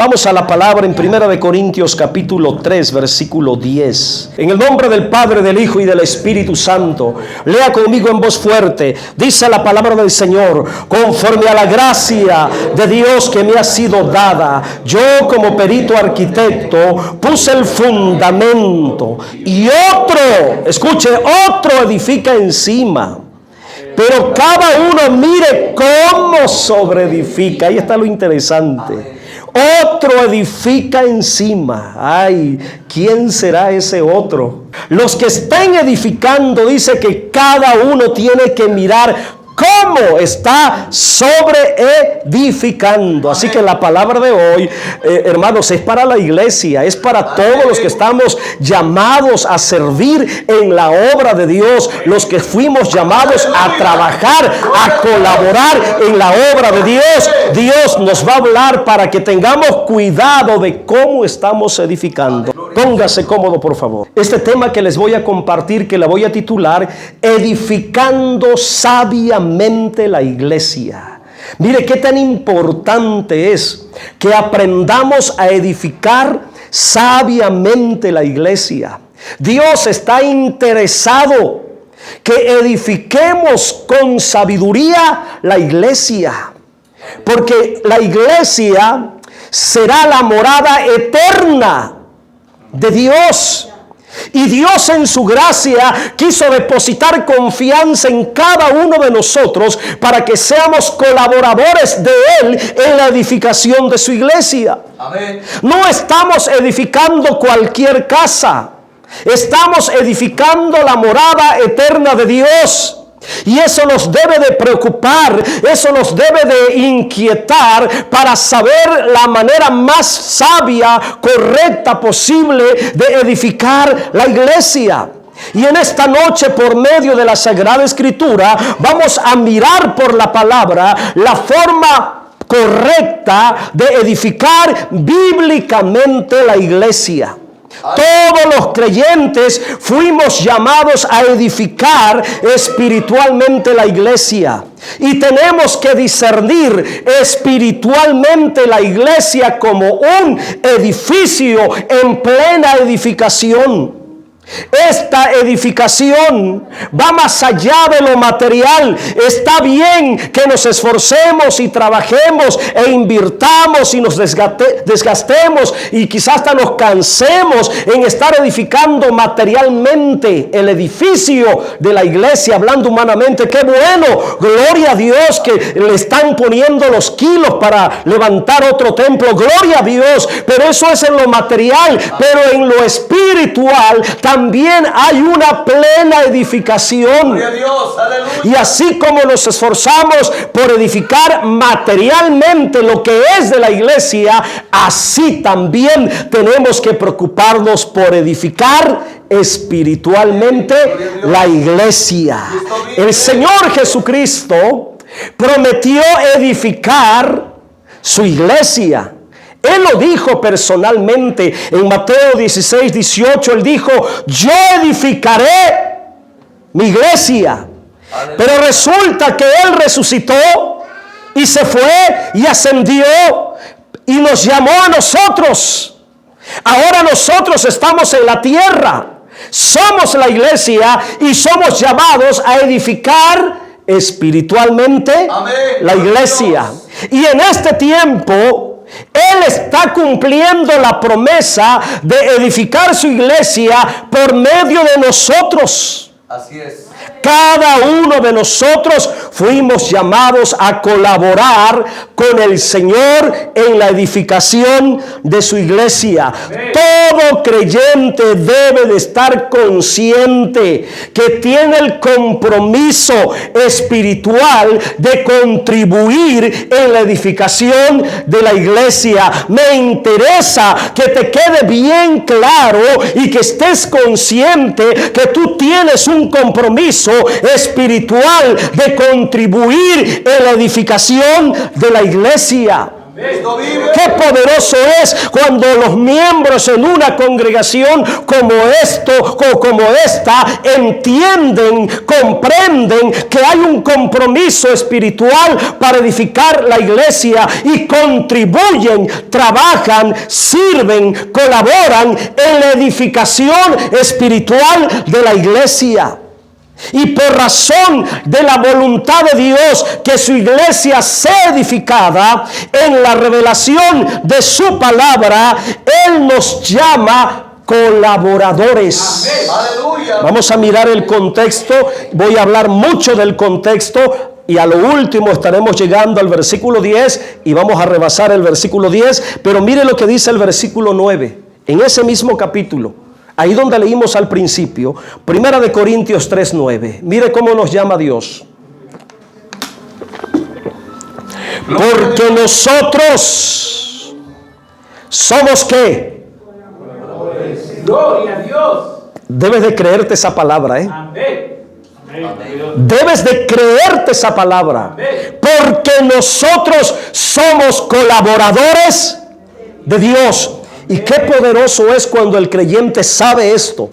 Vamos a la palabra en 1 Corintios capítulo 3, versículo 10. En el nombre del Padre, del Hijo y del Espíritu Santo, lea conmigo en voz fuerte. Dice la palabra del Señor: conforme a la gracia de Dios que me ha sido dada, yo como perito arquitecto puse el fundamento y otro, escuche, otro edifica encima. Pero cada uno mire cómo sobreedifica. Ahí está lo interesante. Otro edifica encima. Ay, ¿quién será ese otro? Los que estén edificando, dice que cada uno tiene que mirar cómo está sobreedificando. Así que la palabra de hoy, hermanos, es para la iglesia, es para todos los que estamos llamados a servir en la obra de Dios, los que fuimos llamados a trabajar, a colaborar en la obra de Dios. Dios nos va a hablar para que tengamos cuidado de cómo estamos edificando. Póngase cómodo, por favor. Este tema que les voy a compartir, que la voy a titular Edificando sabiamente la iglesia. Mire qué tan importante es que aprendamos a edificar sabiamente la iglesia. Dios está interesado que edifiquemos con sabiduría la iglesia, porque la iglesia será la morada eterna de Dios. Y Dios en su gracia quiso depositar confianza en cada uno de nosotros para que seamos colaboradores de Él en la edificación de su iglesia. Amén. No estamos edificando cualquier casa, estamos edificando la morada eterna de Dios. Y eso nos debe de preocupar, eso nos debe de inquietar para saber la manera más sabia, correcta posible de edificar la iglesia. Y en esta noche, por medio de la Sagrada Escritura, vamos a mirar por la palabra la forma correcta de edificar bíblicamente la iglesia. Todos los creyentes fuimos llamados a edificar espiritualmente la iglesia. Y tenemos que discernir espiritualmente la iglesia como un edificio en plena edificación. Esta edificación va más allá de lo material. Está bien que nos esforcemos y trabajemos e invirtamos y nos desgastemos y quizás hasta nos cansemos en estar edificando materialmente el edificio de la iglesia, hablando humanamente. ¡Qué bueno! Gloria a Dios que le están poniendo los kilos para levantar otro templo. Gloria a Dios. Pero eso es en lo material. Pero en lo espiritual también hay una plena edificación. Dios, y así como nos esforzamos por edificar materialmente lo que es de la iglesia, así también tenemos que preocuparnos por edificar espiritualmente la iglesia. El Señor Jesucristo prometió edificar su iglesia. Él lo dijo personalmente en Mateo 16, 18. Él dijo: yo edificaré mi iglesia. Aleluya. Pero resulta que Él resucitó y se fue y ascendió y nos llamó a nosotros. Ahora nosotros estamos en la tierra, somos la iglesia y somos llamados a edificar espiritualmente, amén, la iglesia. Y en este tiempo Él está cumpliendo la promesa de edificar su iglesia por medio de nosotros. Así es. Cada uno de nosotros fuimos llamados a colaborar con el Señor en la edificación de su iglesia. Amén. Todo creyente debe de estar consciente que tiene el compromiso espiritual de contribuir en la edificación de la iglesia. Me interesa que te quede bien claro y que estés consciente que tú tienes un compromiso espiritual de contribuir en la edificación de la iglesia. Qué poderoso es cuando los miembros en una congregación como esta entienden, comprenden que hay un compromiso espiritual para edificar la iglesia y contribuyen, trabajan, sirven, colaboran en la edificación espiritual de la iglesia. Y por razón de la voluntad de Dios que su iglesia sea edificada en la revelación de su palabra, Él nos llama colaboradores. Amén. Vamos a mirar el contexto. Voy a hablar mucho del contexto y a lo último estaremos llegando al versículo 10 y vamos a rebasar el versículo 10. Pero mire lo que dice el versículo 9 en ese mismo capítulo. Ahí donde leímos al principio, 1 Corintios 3:9. Mire cómo nos llama Dios. Porque nosotros somos ¿qué? Gloria a Dios. Debes de creerte esa palabra, ¿eh? Amén. Debes de creerte esa palabra. Porque nosotros somos colaboradores de Dios. Y qué poderoso es cuando el creyente sabe esto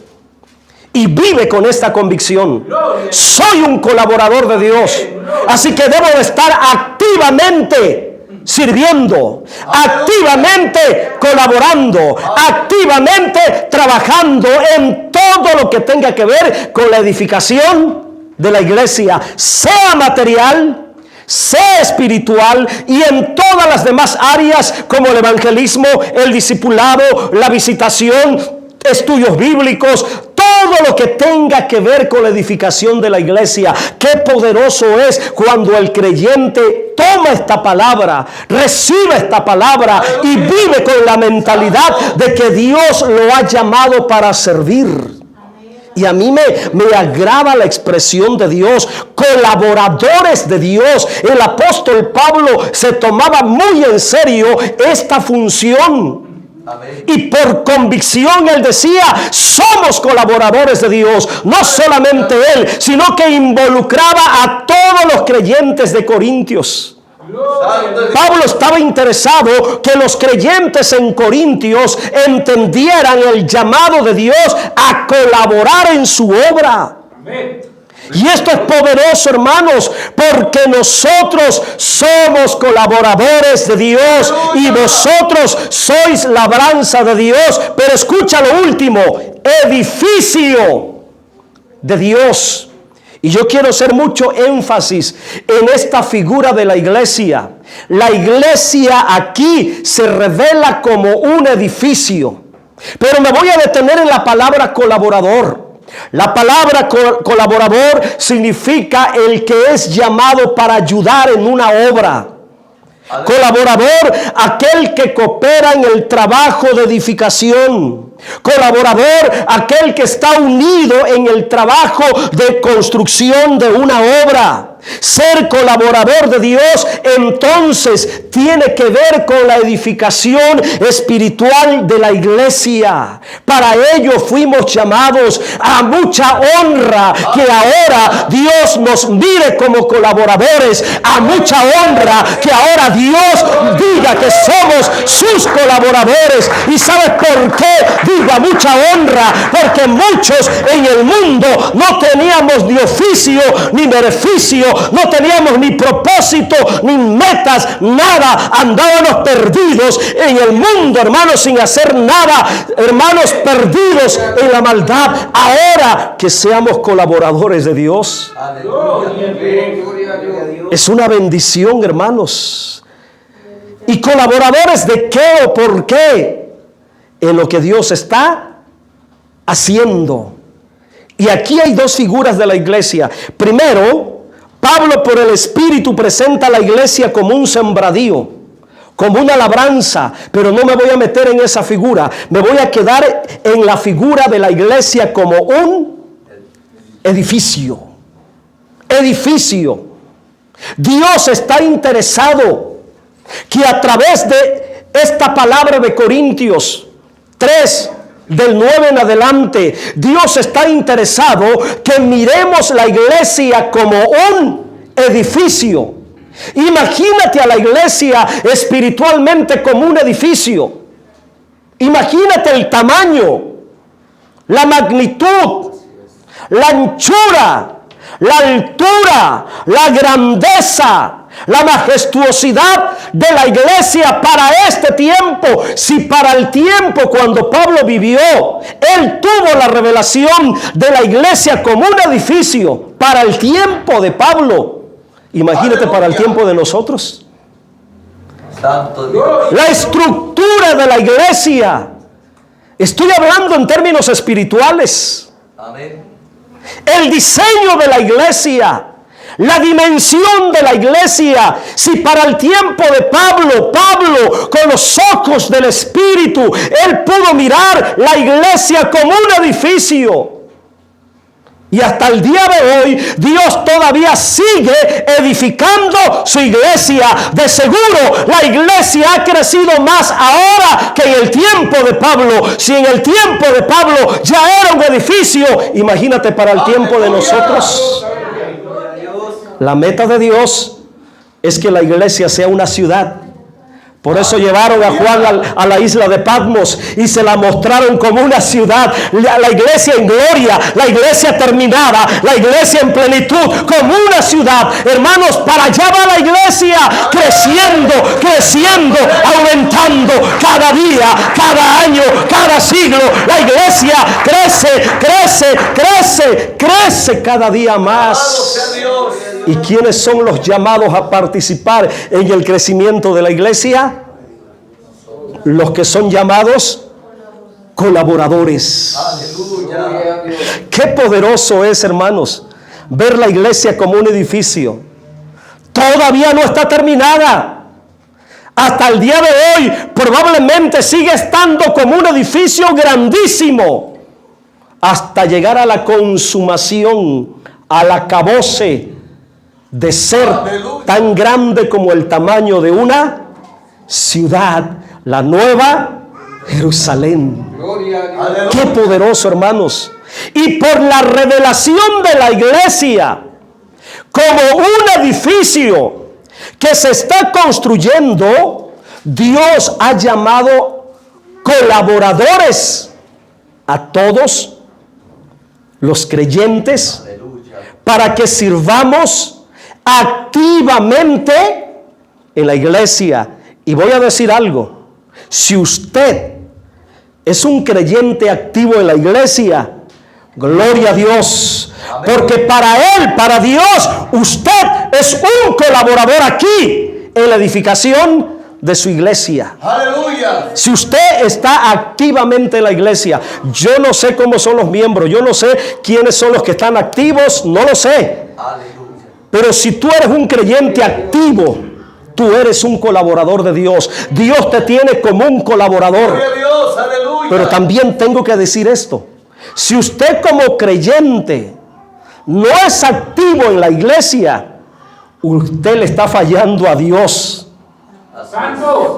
y vive con esta convicción. Soy un colaborador de Dios, así que debo de estar activamente sirviendo, activamente colaborando, activamente trabajando en todo lo que tenga que ver con la edificación de la iglesia, sea material, sea espiritual y en todas las demás áreas como el evangelismo, el discipulado, la visitación, estudios bíblicos, todo lo que tenga que ver con la edificación de la iglesia. Qué poderoso es cuando el creyente toma esta palabra, recibe esta palabra y vive con la mentalidad de que Dios lo ha llamado para servir. Y a mí me agrada la expresión de Dios, colaboradores de Dios. El apóstol Pablo se tomaba muy en serio esta función. Amén. Y por convicción él decía, somos colaboradores de Dios. No solamente él, sino que involucraba a todos los creyentes de Corintios. Pablo estaba interesado que los creyentes en Corintios entendieran el llamado de Dios a colaborar en su obra. Amén. Y esto es poderoso, hermanos, porque nosotros somos colaboradores de Dios y vosotros sois labranza de Dios. Pero escucha lo último, edificio de Dios. Y yo quiero hacer mucho énfasis en esta figura de la iglesia. La iglesia aquí se revela como un edificio. Pero me voy a detener en la palabra colaborador. La palabra colaborador significa el que es llamado para ayudar en una obra. Colaborador, aquel que coopera en el trabajo de edificación. Colaborador, aquel que está unido en el trabajo de construcción de una obra. Ser colaborador de Dios entonces tiene que ver con la edificación espiritual de la iglesia. Para ello fuimos llamados a mucha honra que ahora Dios nos mire como colaboradores. A mucha honra que ahora Dios diga que somos sus colaboradores. ¿Y sabes por qué digo a mucha honra? Porque muchos en el mundo no teníamos ni oficio ni beneficio, no teníamos ni propósito ni metas, nada, andábamos perdidos en el mundo, hermanos, sin hacer nada, hermanos, perdidos en la maldad. Ahora que seamos colaboradores de Dios, es una bendición, hermanos. ¿Y colaboradores de qué o por qué? En lo que Dios está haciendo. Y aquí hay dos figuras de la iglesia. Primero, Pablo por el Espíritu presenta a la iglesia como un sembradío, como una labranza, pero no me voy a meter en esa figura. Me voy a quedar en la figura de la iglesia como un edificio. Edificio. Dios está interesado que a través de esta palabra de Corintios 3, del 9 en adelante, Dios está interesado que miremos la iglesia como un edificio. Imagínate a la iglesia espiritualmente como un edificio. Imagínate el tamaño, la magnitud, la anchura, la altura, la grandeza, la majestuosidad de la iglesia para este tiempo. Si para el tiempo cuando Pablo vivió, él tuvo la revelación de la iglesia como un edificio para el tiempo de Pablo, imagínate para el tiempo de nosotros. La estructura de la iglesia, estoy hablando en términos espirituales. Amén. El diseño de la iglesia, la dimensión de la iglesia. Si para el tiempo de Pablo con los ojos del Espíritu, él pudo mirar la iglesia como un edificio. Y hasta el día de hoy, Dios todavía sigue edificando su iglesia. De seguro, la iglesia ha crecido más ahora que en el tiempo de Pablo. Si en el tiempo de Pablo ya era un edificio, imagínate para el tiempo de nosotros. La meta de Dios es que la iglesia sea una ciudad. Por eso llevaron a Juan a la isla de Patmos y se la mostraron como una ciudad. La iglesia en gloria, la iglesia terminada, la iglesia en plenitud, como una ciudad. Hermanos, para allá va la iglesia, creciendo, aumentando cada día, cada año, cada siglo. La iglesia crece cada día más. ¿Y quiénes son los llamados a participar en el crecimiento de la iglesia? Los que son llamados colaboradores. Aleluya. Qué poderoso es, hermanos, ver la iglesia como un edificio. Todavía no está terminada. Hasta el día de hoy probablemente sigue estando como un edificio grandísimo, hasta llegar a la consumación, al acabose de ser tan grande como el tamaño de una ciudad, la nueva Jerusalén. Qué poderoso, hermanos. Y por la revelación de la iglesia como un edificio que se está construyendo, Dios ha llamado colaboradores a todos los creyentes para que sirvamos activamente en la iglesia. Y voy a decir algo: si usted es un creyente activo en la iglesia, gloria a Dios, porque para Él, para Dios, usted es un colaborador aquí en la edificación de su iglesia. Aleluya. Si usted está activamente en la iglesia, yo no sé cómo son los miembros, yo no sé quiénes son los que están activos, no lo sé. Aleluya. Pero si tú eres un creyente activo, tú eres un colaborador de Dios. Dios te tiene como un colaborador. Gloria a Dios. Aleluya. Pero también tengo que decir esto: si usted como creyente no es activo en la iglesia, usted le está fallando a Dios.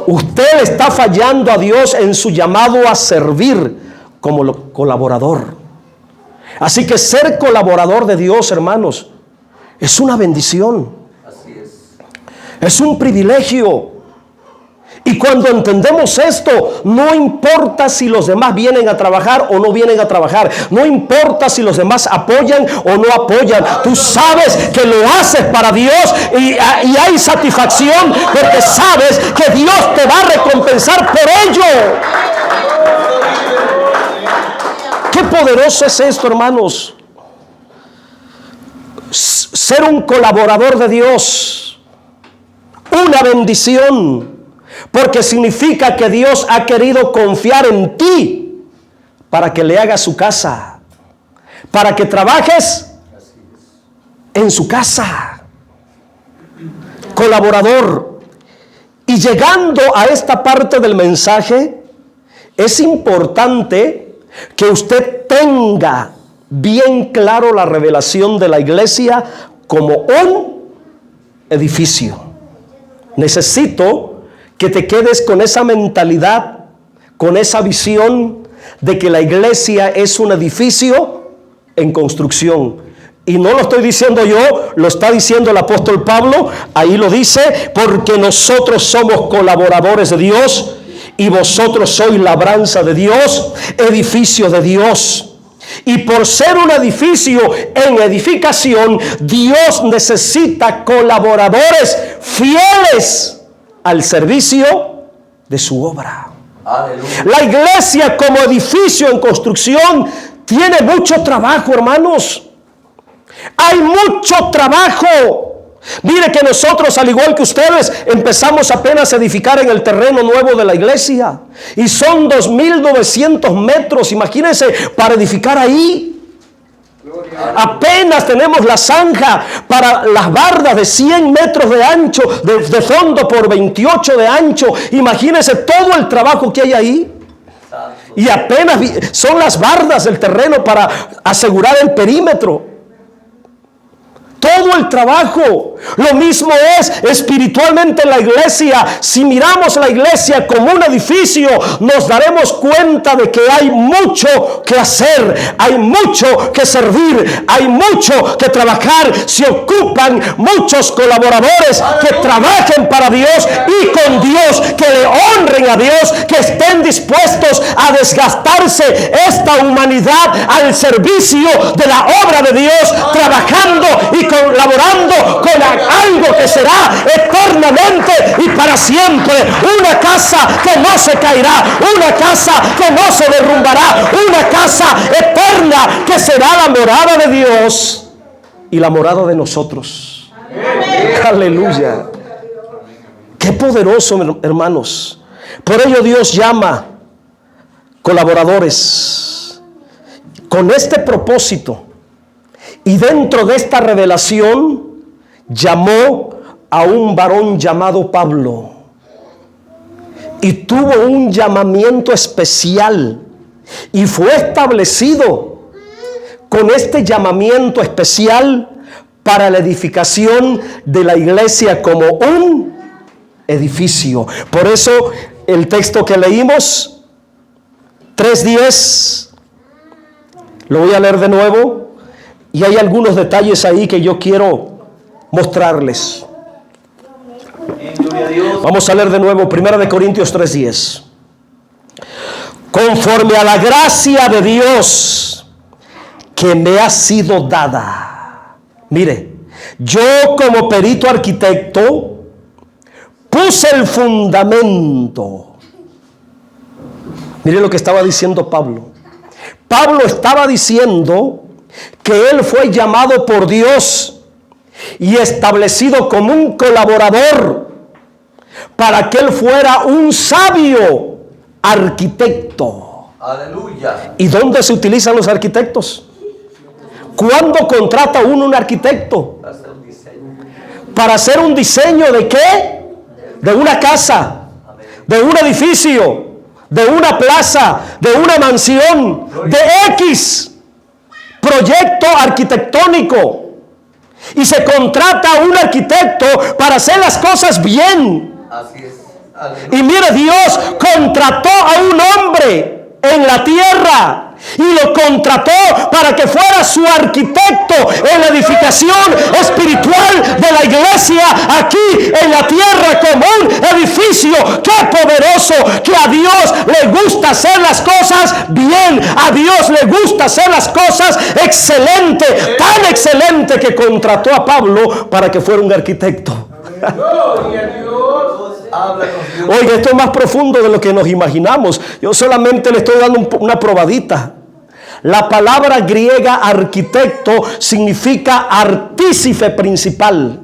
Usted le está fallando a Dios en su llamado a servir como colaborador. Así que ser colaborador de Dios, hermanos, es una bendición. Así es. Es un privilegio. Y cuando entendemos esto, no importa si los demás vienen a trabajar o no vienen a trabajar. No importa si los demás apoyan o no apoyan. Tú sabes que lo haces para Dios y hay satisfacción porque sabes que Dios te va a recompensar por ello. Qué poderoso es esto, hermanos. Ser un colaborador de Dios, una bendición. Porque significa que Dios ha querido confiar en ti para que le hagas su casa, para que trabajes en su casa. Colaborador. Y llegando a esta parte del mensaje, es importante que usted tenga bien claro la revelación de la iglesia como un edificio. Necesito que te quedes con esa mentalidad, con esa visión de que la iglesia es un edificio en construcción. Y no lo estoy diciendo yo, lo está diciendo el apóstol Pablo. Ahí lo dice, porque nosotros somos colaboradores de Dios y vosotros sois labranza de Dios, edificio de Dios. Y por ser un edificio en edificación, Dios necesita colaboradores fieles al servicio de su obra. Aleluya. La iglesia como edificio en construcción tiene mucho trabajo, hermanos. Hay mucho trabajo. Mire que nosotros, al igual que ustedes, empezamos apenas a edificar en el terreno nuevo de la iglesia. Y son 2.900 metros, imagínense, para edificar ahí. Apenas tenemos la zanja para las bardas de 100 metros de ancho, de fondo por 28 de ancho. Imagínense todo el trabajo que hay ahí. Y apenas son las bardas del terreno para asegurar el perímetro. Todo el trabajo. Lo mismo es espiritualmente en la iglesia. Si miramos la iglesia como un edificio, nos daremos cuenta de que hay mucho que hacer, hay mucho que servir, hay mucho que trabajar. Se ocupan muchos colaboradores que trabajen para Dios y con Dios, que le honren a Dios, que estén dispuestos a desgastarse esta humanidad al servicio de la obra de Dios, trabajando y colaborando con algo que será eternamente y para siempre. Una casa que no se caerá, una casa que no se derrumbará, una casa eterna que será la morada de Dios y la morada de nosotros. Aleluya. Qué poderoso, hermanos. Por ello Dios llama colaboradores con este propósito. Y dentro de esta revelación llamó a un varón llamado Pablo. Y tuvo un llamamiento especial. Y fue establecido con este llamamiento especial para la edificación de la iglesia como un edificio. Por eso el texto que leímos, 3:10, lo voy a leer de nuevo. Y hay algunos detalles ahí que yo quiero mostrarles. Vamos a leer de nuevo 1 Corintios 3:10. Conforme a la gracia de Dios que me ha sido dada. Mire, yo como perito arquitecto puse el fundamento. Mire lo que estaba diciendo Pablo. Pablo estaba diciendo que él fue llamado por Dios y establecido como un colaborador para que él fuera un sabio arquitecto. Aleluya. ¿Y dónde se utilizan los arquitectos? ¿Cuándo contrata uno un arquitecto? Para hacer un diseño ¿de qué? De una casa, de un edificio, de una plaza, de una mansión, de X proyecto arquitectónico. Y se contrata a un arquitecto para hacer las cosas bien. Así es. Y mire, Dios contrató a un hombre en la tierra y lo contrató para que fuera su arquitecto en la edificación espiritual de la iglesia aquí en la tierra como un edificio. ¡Qué poderoso! Que a Dios le gusta hacer las cosas bien, a Dios le gusta hacer las cosas excelente, tan excelente que contrató a Pablo para que fuera un arquitecto. Oiga, esto es más profundo de lo que nos imaginamos. Yo solamente le estoy dando una probadita. La palabra griega arquitecto significa artífice principal,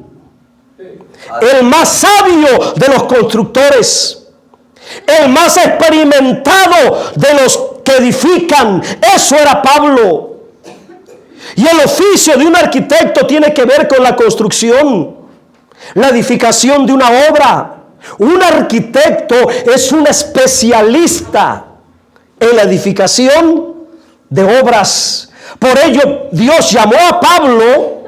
el más sabio de los constructores, el más experimentado de los que edifican. Eso era Pablo. Y el oficio de un arquitecto tiene que ver con la construcción, la edificación de una obra. Un arquitecto es un especialista en la edificación de obras. Por ello Dios llamó a Pablo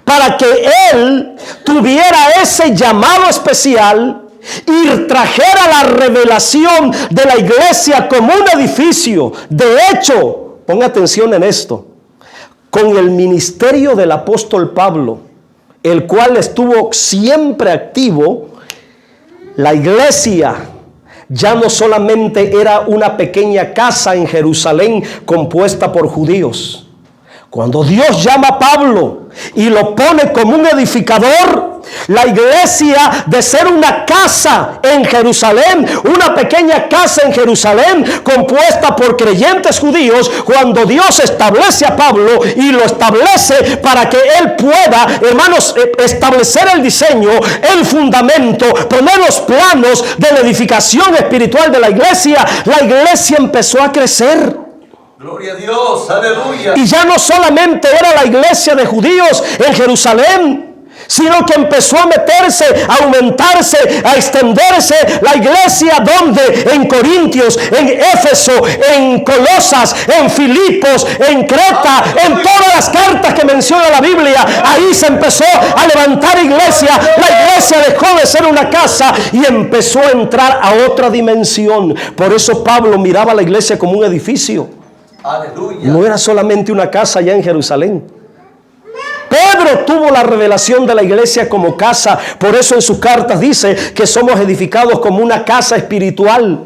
para que él tuviera ese llamado especial y trajera la revelación de la iglesia como un edificio. De hecho, ponga atención en esto, con el ministerio del apóstol Pablo, el cual estuvo siempre activo, la iglesia ya no solamente era una pequeña casa en Jerusalén compuesta por judíos. Cuando Dios llama a Pablo y lo pone como un edificador, la iglesia, de ser una casa en Jerusalén, una pequeña casa en Jerusalén compuesta por creyentes judíos, cuando Dios establece a Pablo y lo establece para que él pueda, hermanos, establecer el diseño, el fundamento, poner los planos de la edificación espiritual de la iglesia empezó a crecer. Gloria a Dios, aleluya. Y ya no solamente era la iglesia de judíos en Jerusalén, sino que empezó a meterse, a aumentarse, a extenderse la iglesia donde en Corintios, en Éfeso, en Colosas, en Filipos, en Creta, en todas las cartas que menciona la Biblia. Ahí se empezó a levantar iglesia. La iglesia dejó de ser una casa y empezó a entrar a otra dimensión. Por eso Pablo miraba a la iglesia como un edificio. Aleluya. No era solamente una casa allá en Jerusalén. Pedro tuvo la revelación de la iglesia como casa. Por eso en sus cartas dice que somos edificados como una casa espiritual,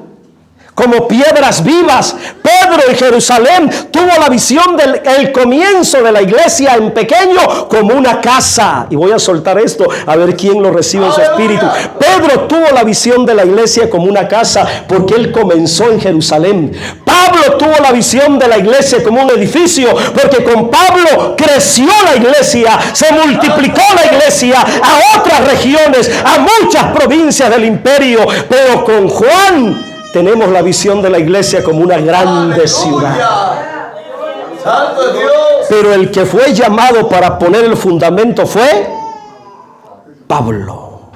como piedras vivas. Pedro en Jerusalén tuvo la visión del comienzo de la iglesia en pequeño como una casa. Y voy a soltar esto a ver quién lo recibe en su espíritu. Pedro tuvo la visión de la iglesia como una casa porque él comenzó en Jerusalén. Pablo tuvo la visión de la iglesia como un edificio porque con Pablo creció la iglesia, se multiplicó la iglesia a otras regiones, a muchas provincias del imperio. Pero con Juan tenemos la visión de la iglesia como una grande ciudad. Santo es Dios. Pero el que fue llamado para poner el fundamento fue Pablo.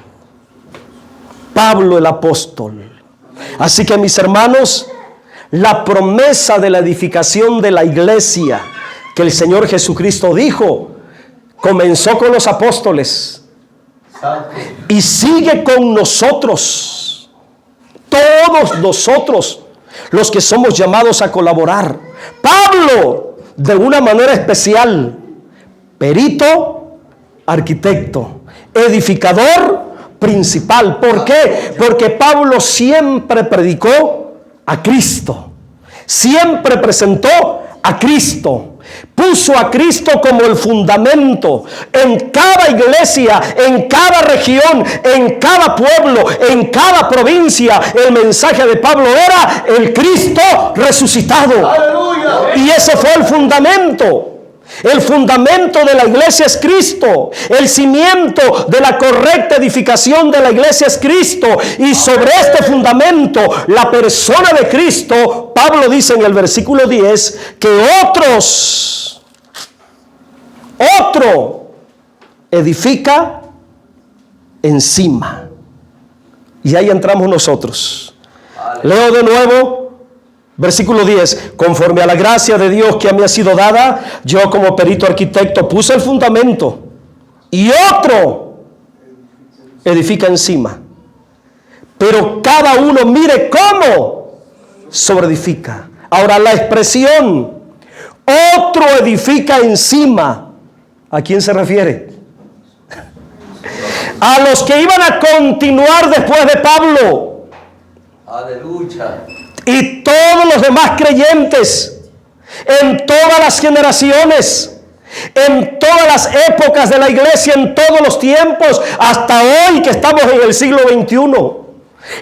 Pablo el apóstol. Así que, mis hermanos, la promesa de la edificación de la iglesia que el Señor Jesucristo dijo comenzó con los apóstoles y sigue con nosotros. Todos nosotros, los que somos llamados a colaborar. Pablo, de una manera especial, perito, arquitecto, edificador principal. ¿Por qué? Porque Pablo siempre predicó a Cristo, siempre presentó a Cristo. Puso a Cristo como el fundamento en cada iglesia, en cada región, en cada pueblo, en cada provincia. El mensaje de Pablo era el Cristo resucitado. Aleluya. Y ese fue el fundamento. El fundamento de la iglesia es Cristo. El cimiento de la correcta edificación de la iglesia es Cristo. Y sobre este fundamento, la persona de Cristo, Pablo dice en el versículo 10, que otro edifica encima. Y ahí entramos nosotros. Leo de nuevo. Versículo 10, conforme a la gracia de Dios que a mí ha sido dada, yo como perito arquitecto puse el fundamento y otro edifica encima. Pero cada uno mire cómo sobreedifica. Ahora la expresión otro edifica encima, ¿a quién se refiere? A los que iban a continuar después de Pablo. Aleluya. Y todos los demás creyentes, en todas las generaciones, en todas las épocas de la iglesia, en todos los tiempos, hasta hoy que estamos en el siglo XXI.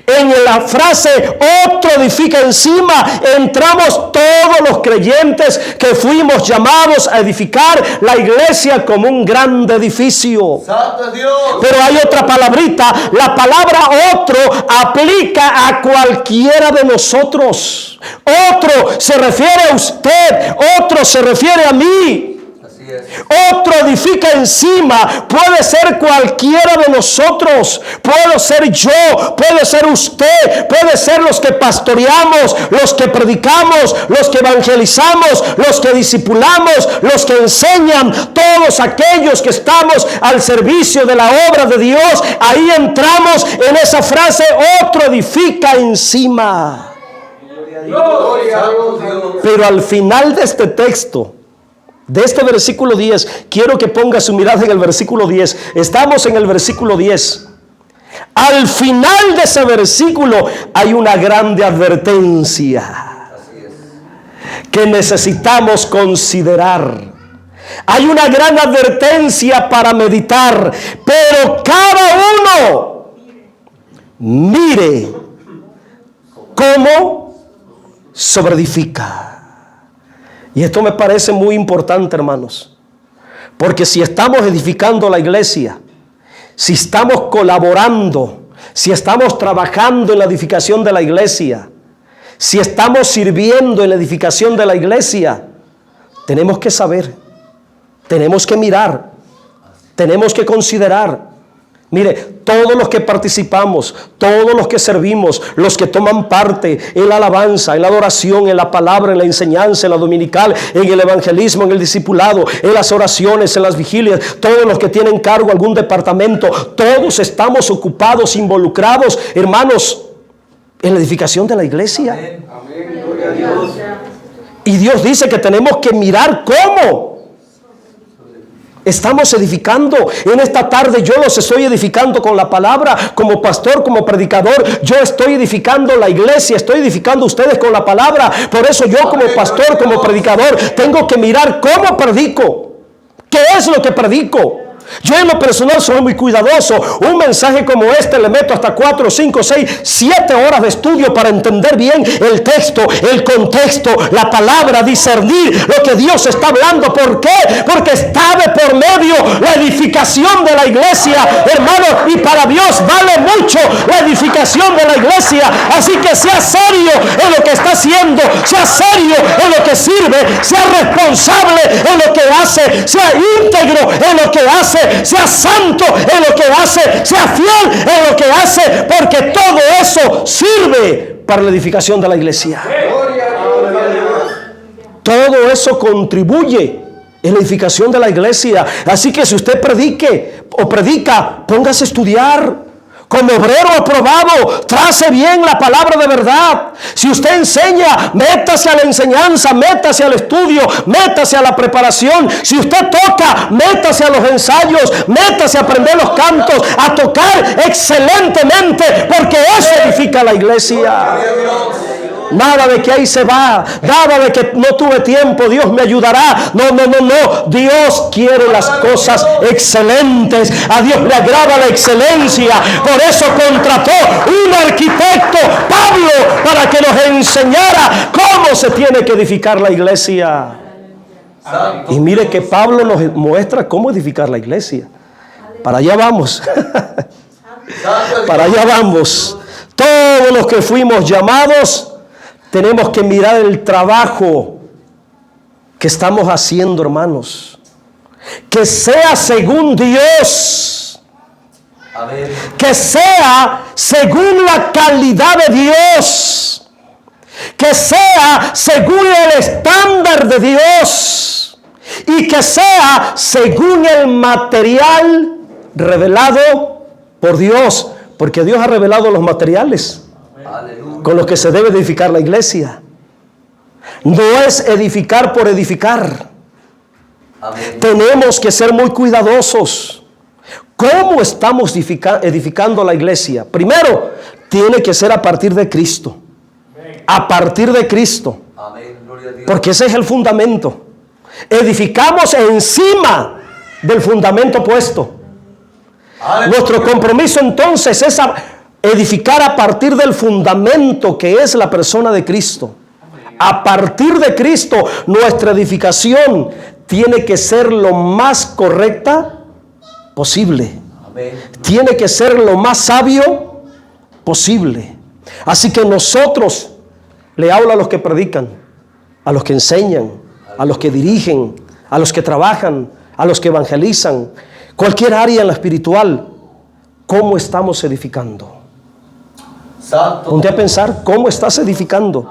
En la frase otro edifica encima, entramos todos los creyentes que fuimos llamados a edificar la iglesia como un gran edificio. Santo es Dios. Pero hay otra palabrita, la palabra otro aplica a cualquiera de nosotros. Otro se refiere a usted, otro se refiere a mí. Así es. Otro edifica encima, puede ser cualquiera de nosotros, puedo ser yo, puede ser usted, puede ser los que pastoreamos, los que predicamos, los que evangelizamos, los que discipulamos, los que enseñan, todos aquellos que estamos al servicio de la obra de Dios. Ahí entramos en esa frase, otro edifica encima. Gloria a Dios. Pero al final de este texto, de este versículo 10, quiero que ponga su mirada en el versículo 10. Estamos en el versículo 10. Al final de ese versículo hay una grande advertencia que necesitamos considerar. Hay una gran advertencia para meditar, pero cada uno mire cómo sobreedifica. Y esto me parece muy importante, hermanos, porque si estamos edificando la iglesia, si estamos colaborando, si estamos trabajando en la edificación de la iglesia, si estamos sirviendo en la edificación de la iglesia, tenemos que saber, tenemos que mirar, tenemos que considerar. Mire, todos los que participamos, todos los que servimos, los que toman parte en la alabanza, en la adoración, en la palabra, en la enseñanza, en la dominical, en el evangelismo, en el discipulado, en las oraciones, en las vigilias, todos los que tienen cargo algún departamento, todos estamos ocupados, involucrados, hermanos, en la edificación de la iglesia. Amén. Amén. Gloria a Dios. Y Dios dice que tenemos que mirar cómo estamos edificando. En esta tarde yo los estoy edificando con la palabra, como pastor, como predicador. Yo estoy edificando la iglesia, estoy edificando ustedes con la palabra. Por eso yo como pastor, como predicador, tengo que mirar cómo predico. ¿Qué es lo que predico? Yo en lo personal soy muy cuidadoso. Un mensaje como este le meto hasta 4, 5, 6, 7 horas de estudio para entender bien el texto, el contexto, la palabra, discernir lo que Dios está hablando. ¿Por qué? Porque está de por medio la edificación de la iglesia, hermano, y para Dios vale mucho la edificación de la iglesia. Así que sea serio en lo que está haciendo, sea serio en lo que sirve, sea responsable en lo que hace, sea íntegro en lo que hace, sea santo en lo que hace, sea fiel en lo que hace, porque todo eso sirve para la edificación de la iglesia. Todo eso contribuye en la edificación de la iglesia. Así que si usted predica, póngase a estudiar. Como obrero aprobado, trace bien la palabra de verdad. Si usted enseña, métase a la enseñanza, métase al estudio, métase a la preparación. Si usted toca, métase a los ensayos, métase a aprender los cantos, a tocar excelentemente, porque eso edifica la iglesia. Nada de que ahí se va, nada de que no tuve tiempo, Dios me ayudará. No. Dios quiere las cosas excelentes. A Dios le agrada la excelencia. Por eso contrató un arquitecto, Pablo, para que nos enseñara cómo se tiene que edificar la iglesia. Y mire que Pablo nos muestra cómo edificar la iglesia. Para allá vamos. Para allá vamos. Todos los que fuimos llamados, tenemos que mirar el trabajo que estamos haciendo, hermanos. Que sea según Dios. Amén. Que sea según la calidad de Dios. Que sea según el estándar de Dios. Y que sea según el material revelado por Dios. Porque Dios ha revelado los materiales con los que se debe edificar la iglesia. No es edificar por edificar. Amén. Tenemos que ser muy cuidadosos. ¿Cómo estamos edificando la iglesia? Primero, tiene que ser a partir de Cristo. A partir de Cristo. Amén. Gloria a Dios. Porque ese es el fundamento. Edificamos encima del fundamento puesto. Aleluya. Nuestro compromiso entonces es edificar a partir del fundamento que es la persona de Cristo. A partir de Cristo, nuestra edificación tiene que ser lo más correcta posible. Amén. Tiene que ser lo más sabio posible. Así que nosotros le hablo a los que predican, a los que enseñan, a los que dirigen, a los que trabajan, a los que evangelizan, cualquier área en la espiritual. ¿Cómo estamos edificando? Santo. Ponte a pensar cómo estás edificando.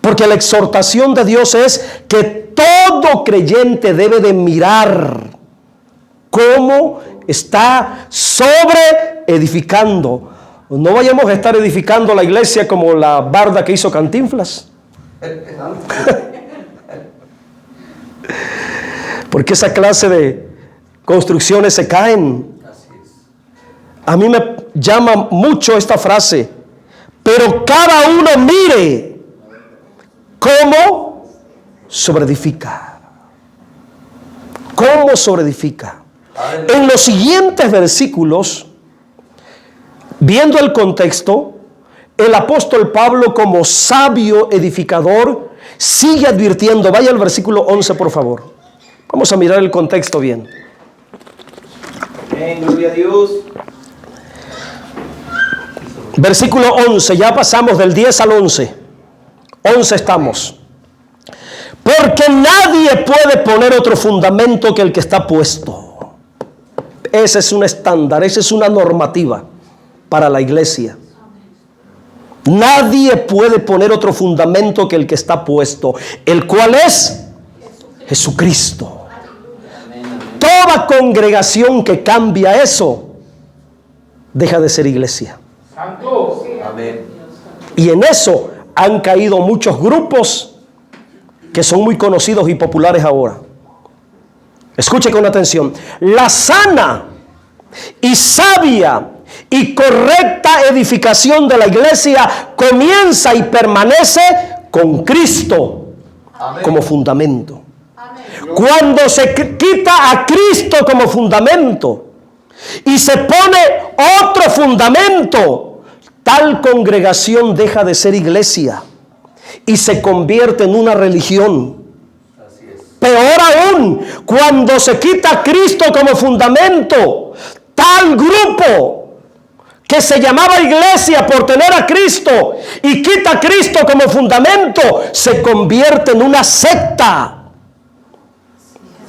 Porque la exhortación de Dios es que todo creyente debe de mirar cómo está sobre edificando. No vayamos a estar edificando la iglesia como la barda que hizo Cantinflas. Porque esa clase de construcciones se caen. Así es. A mí me llama mucho esta frase. Pero cada uno mire cómo sobreedifica. ¿Cómo sobreedifica? En los siguientes versículos, viendo el contexto, el apóstol Pablo, como sabio edificador, sigue advirtiendo. Vaya al versículo 11, por favor. Vamos a mirar el contexto bien. Amén, gloria a Dios. Versículo 11, ya pasamos del 10 al 11. 11 estamos. Porque nadie puede poner otro fundamento que el que está puesto. Ese es un estándar, esa es una normativa para la iglesia. Nadie puede poner otro fundamento que el que está puesto, el cual es Jesucristo. Toda congregación que cambia eso, deja de ser iglesia. Santo. Amén. Y en eso han caído muchos grupos que son muy conocidos y populares ahora. Escuche con atención. La sana y sabia y correcta edificación de la iglesia comienza y permanece con Cristo como fundamento. Cuando se quita a Cristo como fundamento y se pone otro fundamento, tal congregación deja de ser iglesia y se convierte en una religión. Así es. Peor aún, cuando se quita a Cristo como fundamento, tal grupo que se llamaba iglesia por tener a Cristo y quita a Cristo como fundamento, se convierte en una secta.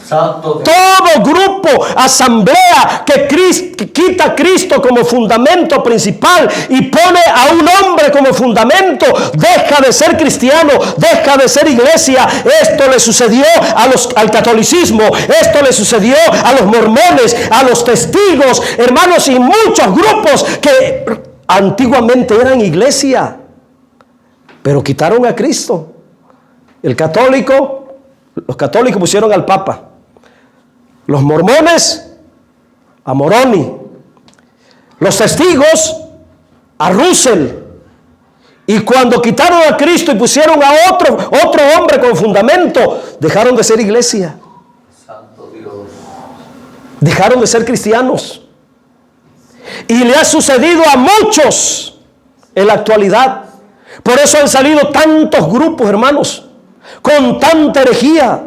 Santo Dios. Todo grupo, asamblea que quita a Cristo como fundamento principal y pone a un hombre como fundamento, deja de ser cristiano, deja de ser iglesia. Esto le sucedió al catolicismo, esto le sucedió a los mormones, a los testigos, hermanos, y muchos grupos que antiguamente eran iglesia, pero quitaron a Cristo. Los católicos pusieron al Papa. Los mormones a Moroni, los testigos a Russell, y cuando quitaron a Cristo y pusieron a otro hombre con fundamento, dejaron de ser iglesia, Santo Dios. dejaron de ser cristianos. Y le ha sucedido a muchos en la actualidad. Por eso han salido tantos grupos, hermanos, con tanta herejía,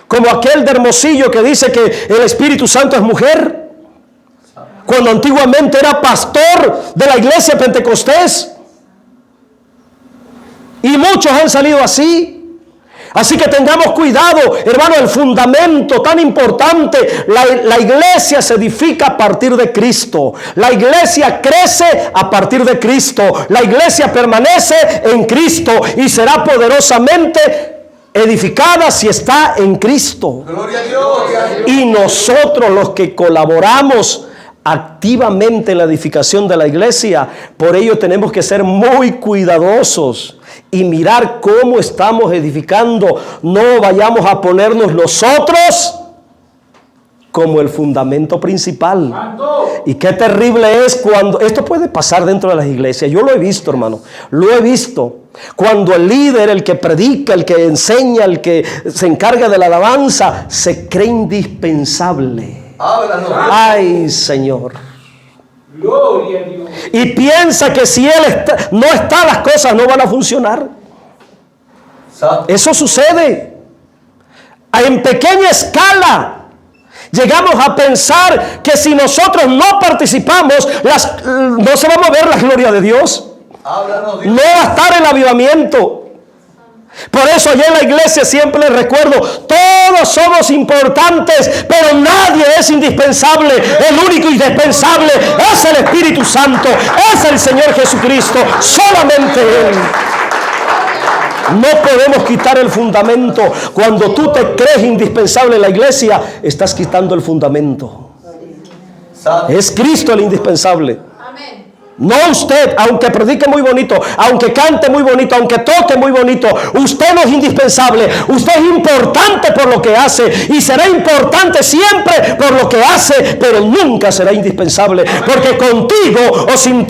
como aquel de Hermosillo que dice que el Espíritu Santo es mujer, cuando antiguamente era pastor de la iglesia Pentecostés. Y muchos han salido así. Así que tengamos cuidado, hermano, el fundamento tan importante. La iglesia se edifica a partir de Cristo. La iglesia crece a partir de Cristo. La iglesia permanece en Cristo y será poderosamente edificada si está en Cristo. Gloria a Dios. Y nosotros, los que colaboramos activamente en la edificación de la iglesia, por ello tenemos que ser muy cuidadosos y mirar cómo estamos edificando. No vayamos a ponernos nosotros como el fundamento principal. Santo. Y qué terrible es cuando esto puede pasar dentro de las iglesias. Yo lo he visto, hermano, lo he visto. Cuando el líder, el que predica, el que enseña, el que se encarga de la alabanza, se cree indispensable. Háblanos. Ay, Señor. Gloria a Dios. Y piensa que si Él no está, las cosas no van a funcionar. Santo. Eso sucede. En pequeña escala. Llegamos a pensar que si nosotros no participamos, no se va a mover la gloria de Dios. Háblanos, Dios. No va a estar el avivamiento. Por eso allá en la iglesia siempre les recuerdo, todos somos importantes, pero nadie es indispensable. El único indispensable es el Espíritu Santo, es el Señor Jesucristo, solamente Él. No podemos quitar el fundamento. Cuando tú te crees indispensable en la iglesia, estás quitando el fundamento. Santo. Es Cristo el indispensable. Amén. No usted, aunque predique muy bonito, aunque cante muy bonito, aunque toque muy bonito, usted no es indispensable. Usted es importante por lo que hace y será importante siempre por lo que hace, pero nunca será indispensable, porque contigo o sin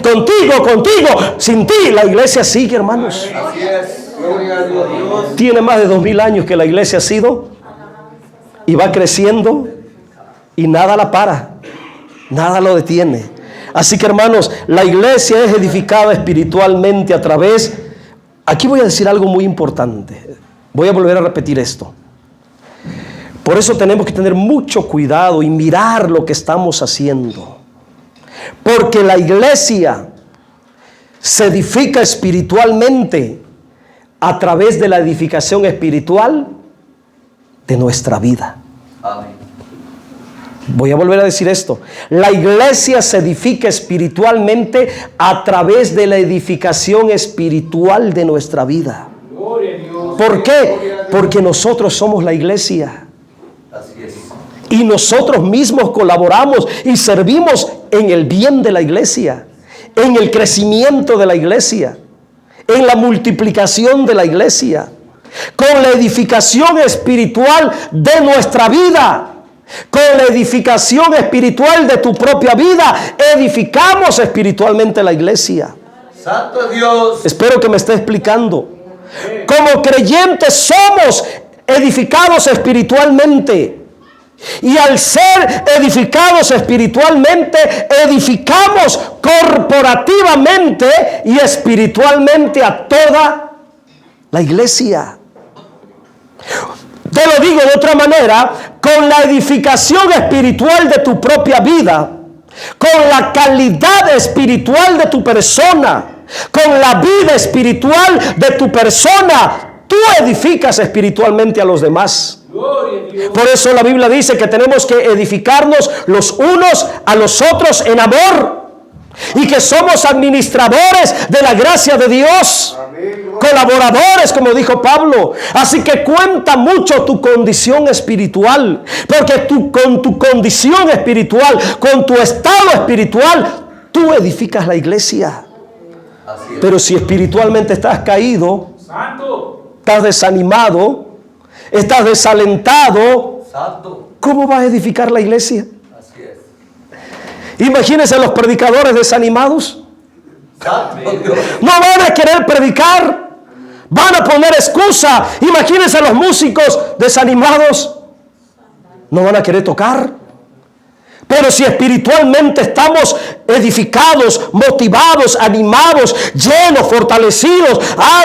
ti la iglesia sigue, hermanos. Así es. Gloria a Dios. Tiene más de 2000 años que la iglesia ha sido y va creciendo y nada la para, nada lo detiene. Así que, hermanos, la iglesia es edificada espiritualmente a través. Aquí voy a decir algo muy importante. Voy a volver a repetir esto. Por eso tenemos que tener mucho cuidado y mirar lo que estamos haciendo. Porque la iglesia se edifica espiritualmente a través de la edificación espiritual de nuestra vida. Amén. Voy a volver a decir esto. La iglesia se edifica espiritualmente a través de la edificación espiritual de nuestra vida. Gloria a Dios. ¿Por qué? Porque nosotros somos la iglesia. Así es. Y nosotros mismos colaboramos y servimos en el bien de la iglesia, en el crecimiento de la iglesia, en la multiplicación de la iglesia, con la edificación espiritual de nuestra vida. Con la edificación espiritual de tu propia vida, edificamos espiritualmente la iglesia. Santo Dios. Espero que me esté explicando. Como creyentes somos edificados espiritualmente. Y al ser edificados espiritualmente, edificamos corporativamente y espiritualmente a toda la iglesia. Te lo digo de otra manera, con la edificación espiritual de tu propia vida, con la calidad espiritual de tu persona, con la vida espiritual de tu persona, tú edificas espiritualmente a los demás. Gloria a Dios. Por eso la Biblia dice que tenemos que edificarnos los unos a los otros en amor y que somos administradores de la gracia de Dios. Colaboradores, como dijo Pablo. Así que cuenta mucho tu condición espiritual, porque con tu condición espiritual, con tu estado espiritual, tú edificas la iglesia. Así es. Pero si espiritualmente estás caído, Santo. estás desanimado, estás desalentado, Santo. ¿cómo vas a edificar la iglesia? Así es. Imagínense los predicadores desanimados. Santo Dios. No van a querer predicar, van a poner excusa. Imagínense los músicos desanimados, no van a querer tocar. Pero si espiritualmente estamos edificados, motivados, animados, llenos, fortalecidos,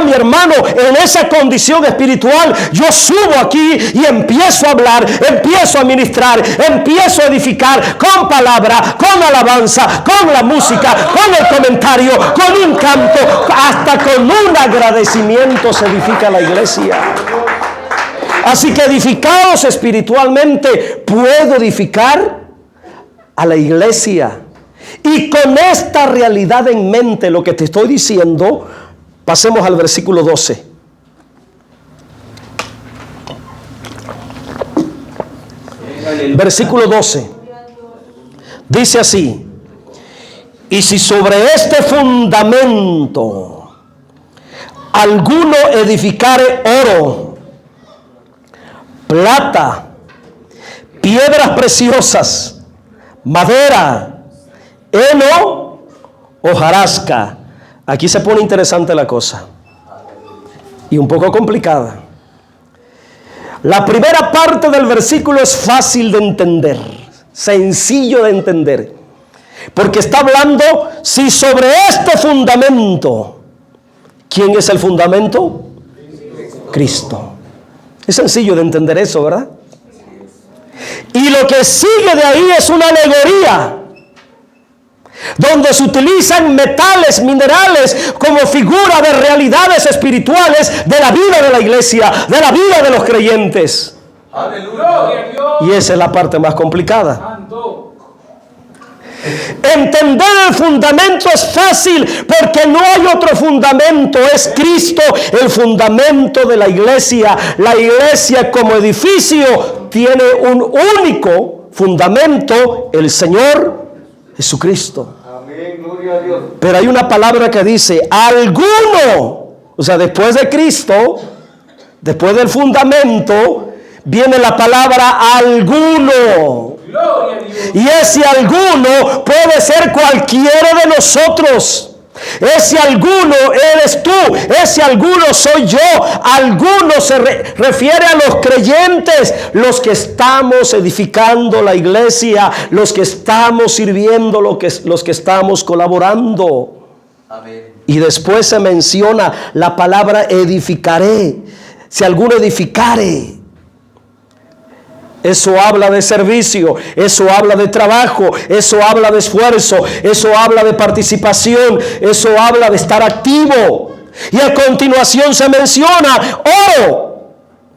mi hermano, en esa condición espiritual, yo subo aquí y empiezo a hablar, empiezo a ministrar, empiezo a edificar con palabra, con alabanza, con la música, con el comentario, con un canto, hasta con un agradecimiento se edifica la iglesia. Así que edificados espiritualmente, puedo edificar a la iglesia. Y con esta realidad en mente, lo que te estoy diciendo, pasemos al versículo 12. Versículo 12. Dice así: y si sobre este fundamento alguno edificare oro, plata, piedras preciosas, madera, heno, hojarasca. Aquí se pone interesante la cosa y un poco complicada. La primera parte del versículo es fácil de entender, sencillo de entender, porque está hablando si sobre este fundamento. ¿Quién es el fundamento? Cristo. Es sencillo de entender eso, ¿verdad? Y lo que sigue de ahí es una alegoría, donde se utilizan metales, minerales, como figura de realidades espirituales de la vida de la iglesia, de la vida de los creyentes. Aleluya. Gloria a Dios. Y esa es la parte más complicada. Santo. Entender el fundamento es fácil, porque no hay otro fundamento, es Cristo el fundamento de la iglesia. La iglesia como edificio tiene un único fundamento, el Señor Jesucristo. Amén. Gloria Gloria a Dios. Pero hay una palabra que dice, alguno, o sea, después de Cristo, después del fundamento, viene la palabra alguno. Gloria a Dios. Y ese alguno puede ser cualquiera de nosotros. Ese alguno eres tú, ese alguno soy yo. Alguno se refiere a los creyentes, los que estamos edificando la iglesia, los que estamos sirviendo, los que estamos colaborando. Amén. Y después se menciona la palabra edificaré. Si alguno edificare. Eso habla de servicio, eso habla de trabajo, eso habla de esfuerzo, eso habla de participación, eso habla de estar activo. Y a continuación se menciona oro.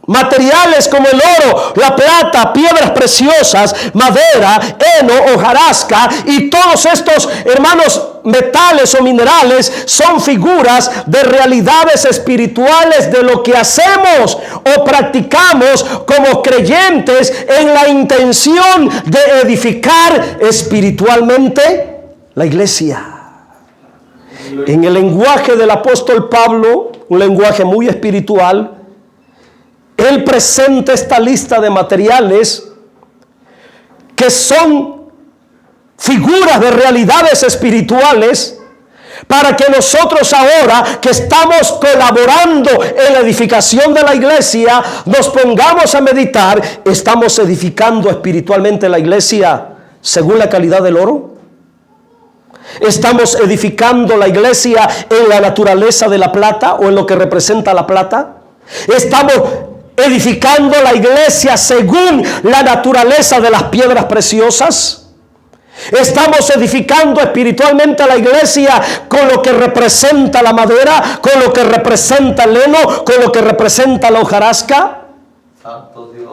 Materiales como el oro, la plata, piedras preciosas, madera, heno, hojarasca y todos estos, hermanos, metales o minerales son figuras de realidades espirituales de lo que hacemos o practicamos como creyentes en la intención de edificar espiritualmente la iglesia. En el lenguaje del apóstol Pablo, un lenguaje muy espiritual, él presenta esta lista de materiales que son figuras de realidades espirituales para que nosotros ahora que estamos colaborando en la edificación de la iglesia nos pongamos a meditar. ¿Estamos edificando espiritualmente la iglesia según la calidad del oro? ¿Estamos edificando la iglesia en la naturaleza de la plata o en lo que representa la plata? ¿Estamos edificando la iglesia según la naturaleza de las piedras preciosas? ¿Estamos edificando espiritualmente la iglesia con lo que representa la madera, con lo que representa el heno, con lo que representa la hojarasca? Santo Dios.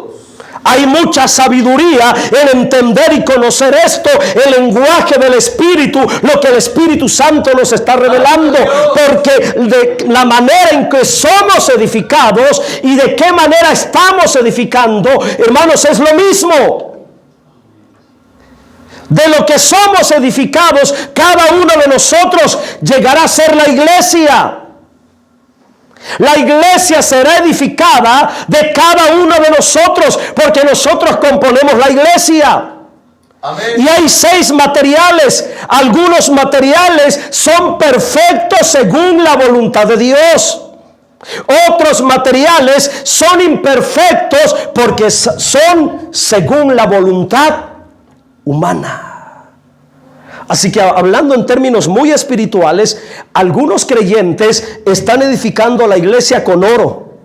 Hay mucha sabiduría en entender y conocer esto, el lenguaje del Espíritu, lo que el Espíritu Santo nos está revelando, porque de la manera en que somos edificados y de qué manera estamos edificando, hermanos, es lo mismo. De lo que somos edificados, cada uno de nosotros llegará a ser la iglesia. La iglesia será edificada de cada uno de nosotros, porque nosotros componemos la iglesia. Amén. Y hay 6 materiales. Algunos materiales son perfectos según la voluntad de Dios. Otros materiales son imperfectos porque son según la voluntad humana. Así que hablando en términos muy espirituales, algunos creyentes están edificando la iglesia con oro,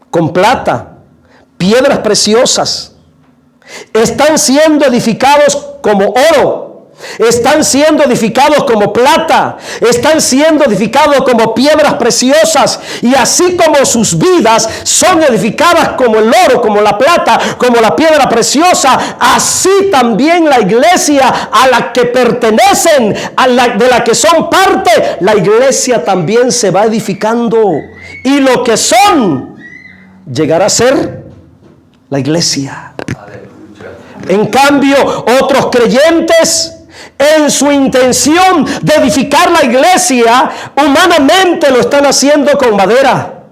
con plata, piedras preciosas. Están siendo edificados como oro. Están siendo edificados como plata, están siendo edificados como piedras preciosas, y así como sus vidas son edificadas como el oro, como la plata, como la piedra preciosa, así también la iglesia a la que pertenecen, de la que son parte, la iglesia también se va edificando, y lo que son llegará a ser la iglesia. Aleluya. En cambio, otros creyentes, en su intención de edificar la iglesia, humanamente lo están haciendo con madera,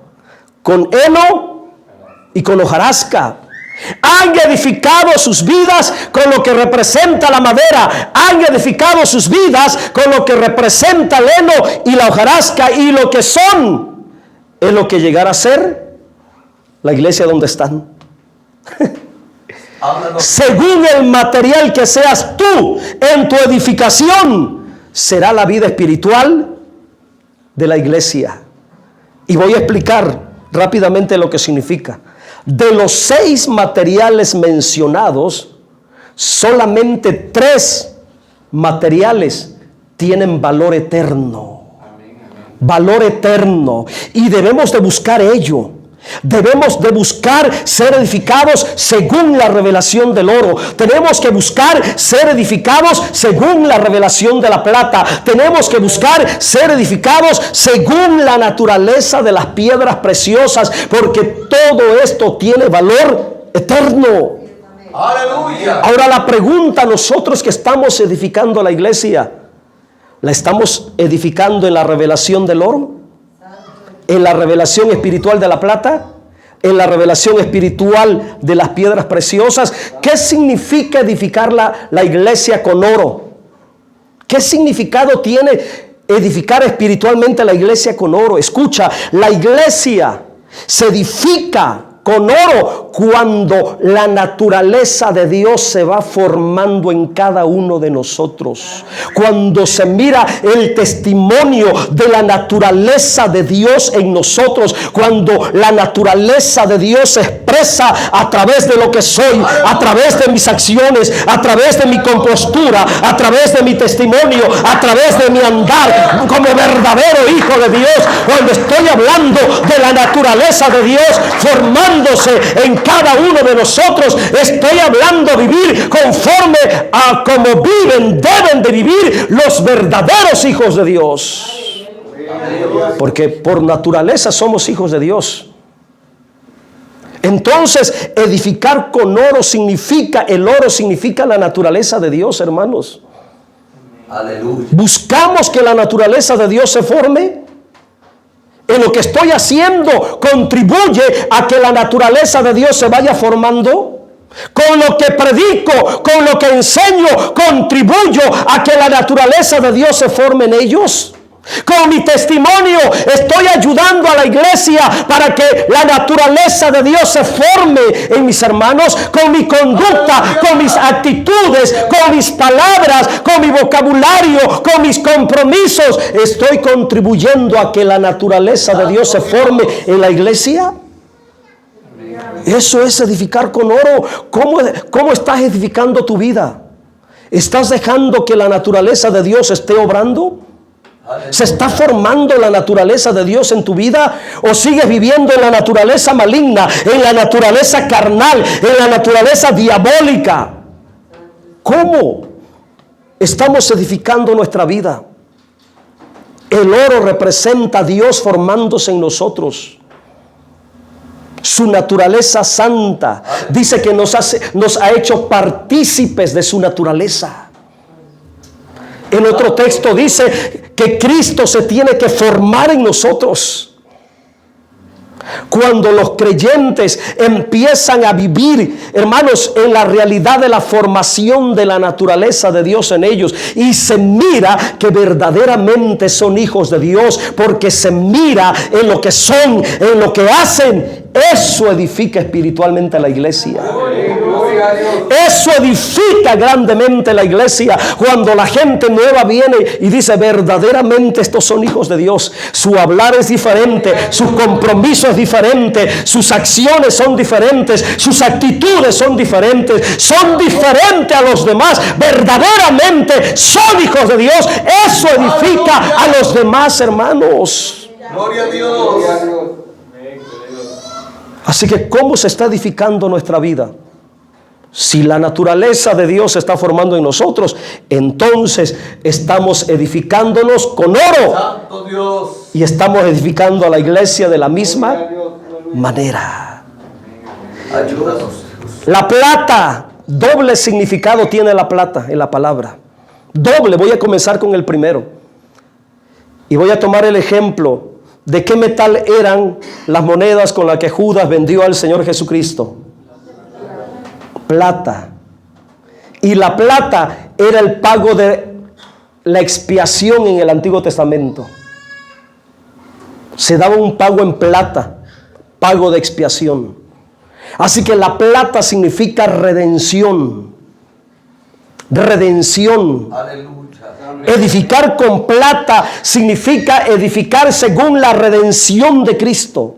con heno y con hojarasca. Han edificado sus vidas con lo que representa la madera, han edificado sus vidas con lo que representa el heno y la hojarasca, y lo que son es lo que llegará a ser la iglesia donde están. Háblanos. Según el material que seas tú en tu edificación, será la vida espiritual de la iglesia. Y voy a explicar rápidamente lo que significa. De los 6 materiales mencionados, solamente 3 materiales tienen valor eterno. Valor eterno. Y debemos de buscar ello. Debemos de buscar ser edificados según la revelación del oro. Tenemos que buscar ser edificados según la revelación de la plata. Tenemos que buscar ser edificados según la naturaleza de las piedras preciosas, porque todo esto tiene valor eterno. Aleluya. Ahora la pregunta, nosotros que estamos edificando la iglesia, ¿La estamos edificando en la revelación del oro? ¿En la revelación espiritual de la plata? ¿En la revelación espiritual de las piedras preciosas? ¿Qué significa edificar la iglesia con oro? ¿Qué significado tiene edificar espiritualmente la iglesia con oro? Escucha, la iglesia se edifica con oro cuando la naturaleza de Dios se va formando en cada uno de nosotros. Cuando se mira el testimonio de la naturaleza de Dios en nosotros. Cuando la naturaleza de Dios se expresa a través de lo que soy, a través de mis acciones, a través de mi compostura, a través de mi testimonio, a través de mi andar como verdadero hijo de Dios. Cuando estoy hablando de la naturaleza de Dios formándose en cada uno de nosotros, estoy hablando vivir conforme a como viven, deben de vivir los verdaderos hijos de Dios. Porque por naturaleza somos hijos de Dios. Entonces, edificar con oro significa, el oro significa la naturaleza de Dios, hermanos. Aleluya. Buscamos que la naturaleza de Dios se forme. En lo que estoy haciendo contribuye a que la naturaleza de Dios se vaya formando. Con lo que predico, con lo que enseño, contribuyo a que la naturaleza de Dios se forme en ellos. Con mi testimonio estoy ayudando a la iglesia para que la naturaleza de Dios se forme en mis hermanos. Con mi conducta, con mis actitudes, con mis palabras, con mi vocabulario, con mis compromisos, estoy contribuyendo a que la naturaleza de Dios se forme en la iglesia. Eso es edificar con oro. ¿Cómo estás edificando tu vida? ¿Estás dejando que la naturaleza de Dios esté obrando? ¿Se está formando la naturaleza de Dios en tu vida? ¿O sigues viviendo en la naturaleza maligna, en la naturaleza carnal, en la naturaleza diabólica? ¿Cómo estamos edificando nuestra vida? El oro representa a Dios formándose en nosotros. Su naturaleza santa. Dice que nos ha hecho partícipes de su naturaleza. En otro texto dice que Cristo se tiene que formar en nosotros. Cuando los creyentes empiezan a vivir, hermanos, en la realidad de la formación de la naturaleza de Dios en ellos, y se mira que verdaderamente son hijos de Dios, porque se mira en lo que son, en lo que hacen, eso edifica espiritualmente a la iglesia. Eso edifica grandemente la iglesia. Cuando la gente nueva viene y dice verdaderamente estos son hijos de Dios. Su hablar es diferente, su compromiso es diferente, sus acciones son diferentes, sus actitudes son diferentes a los demás. Verdaderamente son hijos de Dios. Eso edifica a los demás, hermanos. Gloria a Dios. Así que, ¿cómo se está edificando nuestra vida? Si la naturaleza de Dios se está formando en nosotros, entonces estamos edificándonos con oro. Santo Dios. Y estamos edificando a la iglesia de la misma manera. Ayúdanos. La plata, doble significado tiene la plata en la palabra. Doble, voy a comenzar con el primero. Y voy a tomar el ejemplo de qué metal eran las monedas con las que Judas vendió al Señor Jesucristo. Plata. Y la plata era el pago de la expiación en el Antiguo Testamento. Se daba un pago en plata, pago de expiación. Así que la plata significa redención. Redención. Aleluya. Edificar con plata significa edificar según la redención de Cristo.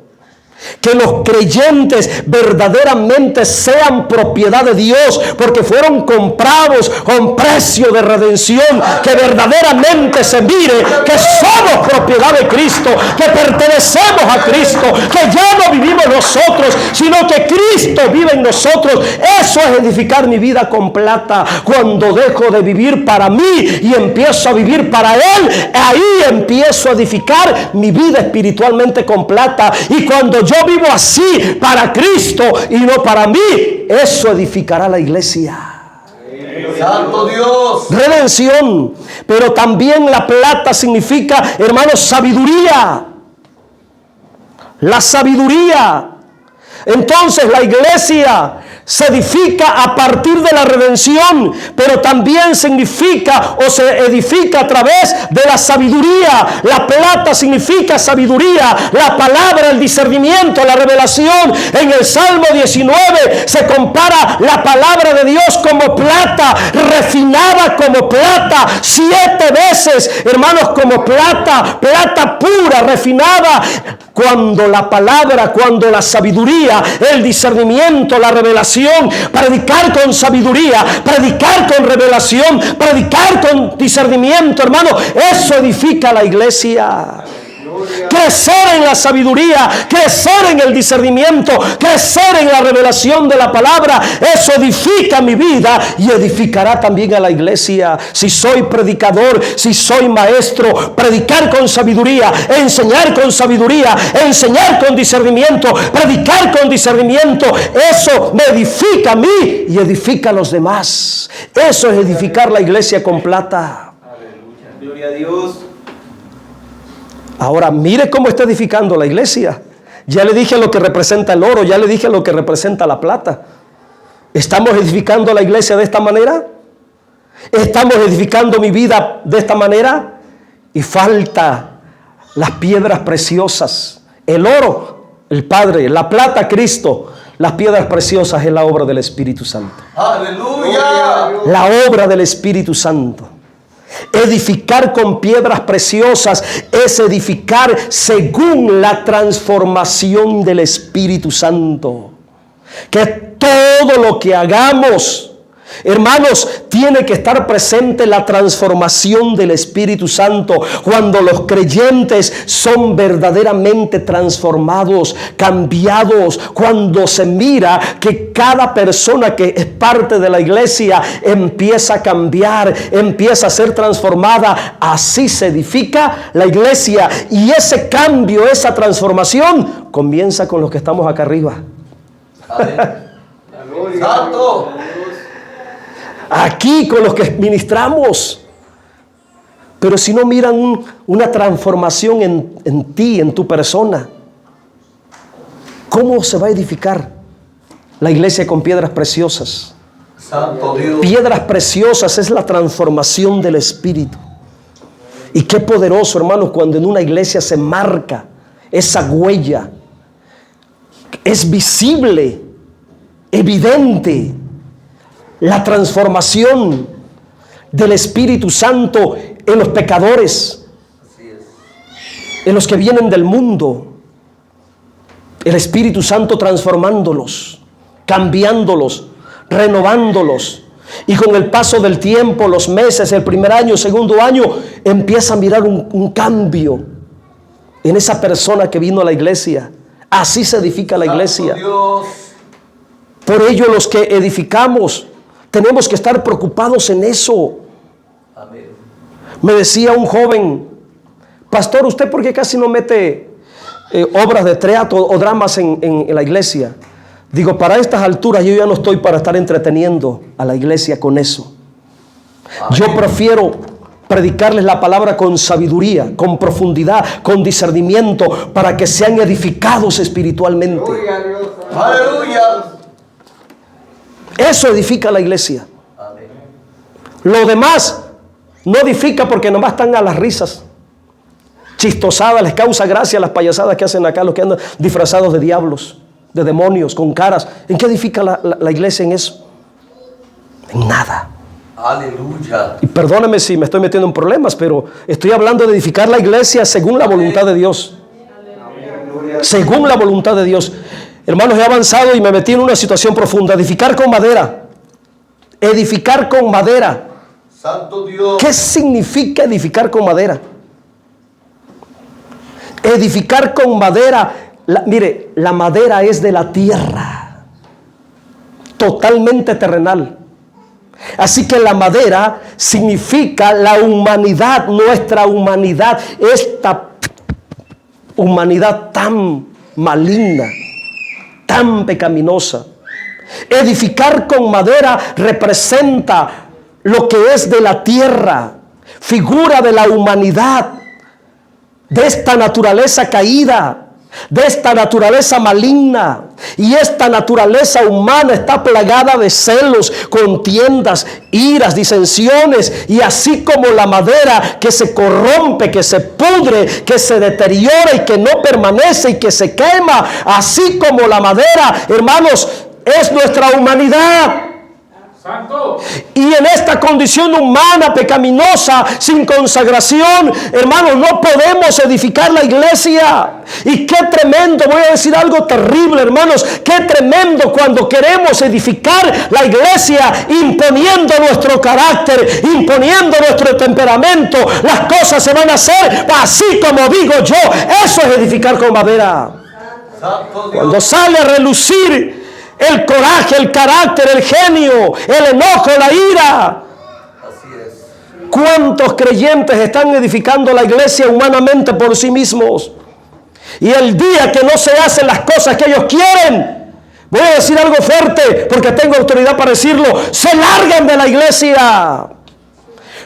Que los creyentes verdaderamente sean propiedad de Dios, porque fueron comprados con precio de redención. Que verdaderamente se mire que somos propiedad de Cristo, que pertenecemos a Cristo, que ya no vivimos nosotros, sino que Cristo vive en nosotros. Eso es edificar mi vida con plata. Cuando dejo de vivir para mí y empiezo a vivir para Él, ahí empiezo a edificar mi vida espiritualmente con plata. Y cuando yo vivo así para Cristo y no para mí, eso edificará la iglesia. Santo Dios. Redención. Pero también la plata significa, hermanos, sabiduría. La sabiduría. Entonces la iglesia se edifica a partir de la redención, pero también significa o se edifica a través de la sabiduría. La plata significa sabiduría, la palabra, el discernimiento, la revelación. En el Salmo 19 se compara la palabra de Dios como plata, refinada como plata, 7 veces, hermanos, como plata, plata pura, refinada. Cuando la palabra, cuando la sabiduría, el discernimiento, la revelación, predicar con sabiduría, predicar con revelación, predicar con discernimiento, hermano, eso edifica la iglesia. Crecer en la sabiduría, crecer en el discernimiento, crecer en la revelación de la palabra, eso edifica mi vida y edificará también a la iglesia. Si soy predicador, si soy maestro, predicar con sabiduría, enseñar con sabiduría, enseñar con discernimiento, predicar con discernimiento, eso me edifica a mí y edifica a los demás. Eso es edificar la iglesia con plata. Aleluya. Gloria a Dios. Ahora mire cómo está edificando la iglesia. Ya le dije lo que representa el oro, ya le dije lo que representa la plata. ¿Estamos edificando la iglesia de esta manera? ¿Estamos edificando mi vida de esta manera? Y falta las piedras preciosas. El oro, el Padre; la plata, Cristo. Las piedras preciosas es la obra del Espíritu Santo. Aleluya. La obra del Espíritu Santo. Edificar con piedras preciosas es edificar según la transformación del Espíritu Santo. Que todo lo que hagamos, hermanos, tiene que estar presente la transformación del Espíritu Santo. Cuando los creyentes son verdaderamente transformados, cambiados, cuando se mira que cada persona que es parte de la iglesia empieza a cambiar, empieza a ser transformada, así se edifica la iglesia. Y ese cambio, esa transformación comienza con los que estamos acá arriba. Santo. Aquí con los que ministramos. Pero si no miran una transformación en ti, en tu persona, ¿cómo se va a edificar la iglesia con piedras preciosas? Santo Dios. Piedras preciosas es la transformación del Espíritu. Y qué poderoso, hermanos, cuando en una iglesia se marca esa huella, es visible, evidente, la transformación del Espíritu Santo en los pecadores, en los que vienen del mundo. El Espíritu Santo transformándolos, cambiándolos, renovándolos. Y con el paso del tiempo, los meses, el primer año, segundo año, empieza a mirar un cambio en esa persona que vino a la iglesia. Así se edifica la iglesia. Por ello, los que edificamos tenemos que estar preocupados en eso. Amén. Me decía un joven: pastor, ¿usted por qué casi no mete obras de teatro o dramas en la iglesia? Digo, para estas alturas yo ya no estoy para estar entreteniendo a la iglesia con eso. Amén. Yo prefiero predicarles la palabra con sabiduría, con profundidad, con discernimiento, para que sean edificados espiritualmente. Aleluya. Eso edifica la iglesia. Amén. Lo demás no edifica porque nomás están a las risas. Chistosadas, les causa gracia las payasadas que hacen acá los que andan disfrazados de diablos, de demonios, con caras. ¿En qué edifica la iglesia en eso? En nada. Aleluya. Y perdóneme si me estoy metiendo en problemas, pero estoy hablando de edificar la iglesia según la voluntad de Dios. Según la voluntad de Dios. Hermanos, he avanzado y me metí en una situación profunda. Edificar con madera. Edificar con madera. Santo Dios. ¿Qué significa edificar con madera? Edificar con madera. Mire, la madera es de la tierra. Totalmente terrenal. Así que la madera significa la humanidad, nuestra humanidad. Esta humanidad tan maligna, tan pecaminosa. Edificar con madera representa lo que es de la tierra, figura de la humanidad, de esta naturaleza caída, de esta naturaleza maligna. Y esta naturaleza humana está plagada de celos, contiendas, iras, disensiones, y así como la madera que se corrompe, que se pudre, que se deteriora y que no permanece y que se quema, así como la madera, hermanos, es nuestra humanidad. Santo. Y en esta condición humana, pecaminosa, sin consagración, hermanos, no podemos edificar la iglesia. Y qué tremendo, voy a decir algo terrible, hermanos, qué tremendo cuando queremos edificar la iglesia imponiendo nuestro carácter, imponiendo nuestro temperamento. Las cosas se van a hacer así como digo yo. Eso es edificar con madera. Santo Cuando Dios. sale a relucir el coraje, el carácter, el genio, el enojo, la ira. Así es. ¿Cuántos creyentes están edificando la iglesia humanamente por sí mismos? Y el día que no se hacen las cosas que ellos quieren, voy a decir algo fuerte porque tengo autoridad para decirlo, se largan de la iglesia.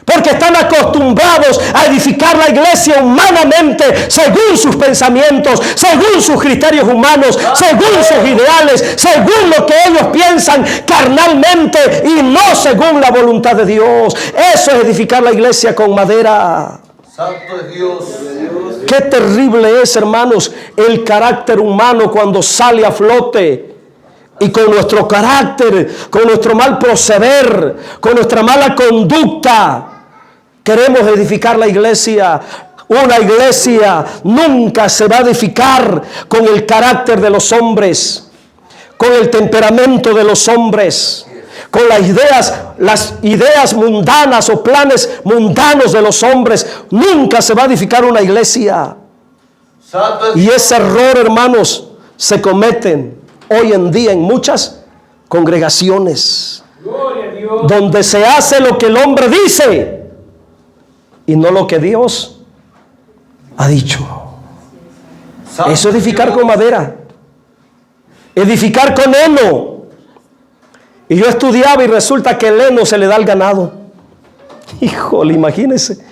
Porque están acostumbrados a edificar la iglesia humanamente, según sus pensamientos, según sus criterios humanos, según sus ideales, según lo que ellos piensan carnalmente y no según la voluntad de Dios. Eso es edificar la iglesia con madera. Santo es Dios. Qué terrible es, hermanos, el carácter humano cuando sale a flote. Y con nuestro carácter, con nuestro mal proceder, con nuestra mala conducta, queremos edificar la iglesia. Una iglesia nunca se va a edificar con el carácter de los hombres, con el temperamento de los hombres, con las ideas mundanas o planes mundanos de los hombres. Nunca se va a edificar una iglesia. Santo es Y Dios. ese error, hermanos, se cometen hoy en día en muchas congregaciones, Gloria a Dios. donde se hace lo que el hombre dice y no lo que Dios ha dicho. Santo Eso es edificar Dios. con madera, edificar con heno. Y yo estudiaba y resulta que el heno se le da al ganado. Híjole, imagínense.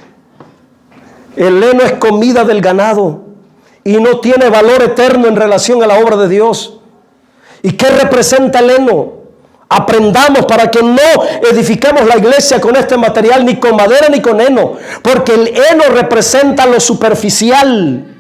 El heno es comida del ganado y no tiene valor eterno en relación a la obra de Dios. ¿Y qué representa el heno? Aprendamos para que no edifiquemos la iglesia con este material, ni con madera ni con heno, porque el heno representa lo superficial.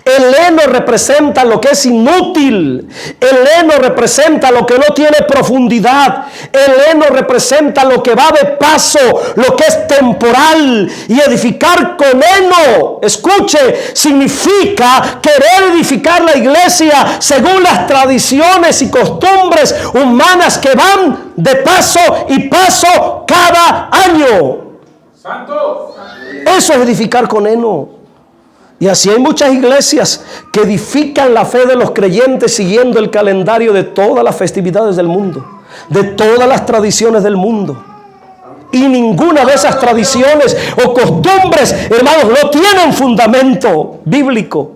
El heno representa lo que es inútil. El heno representa lo que no tiene profundidad. El heno representa lo que va de paso, lo que es temporal. Y edificar con heno, escuche, significa querer edificar la iglesia según las tradiciones y costumbres humanas que van de paso y paso cada año. Santo. Eso es edificar con heno. Y así hay muchas iglesias que edifican la fe de los creyentes siguiendo el calendario de todas las festividades del mundo, de todas las tradiciones del mundo. Y ninguna de esas tradiciones o costumbres, hermanos, no tienen fundamento bíblico.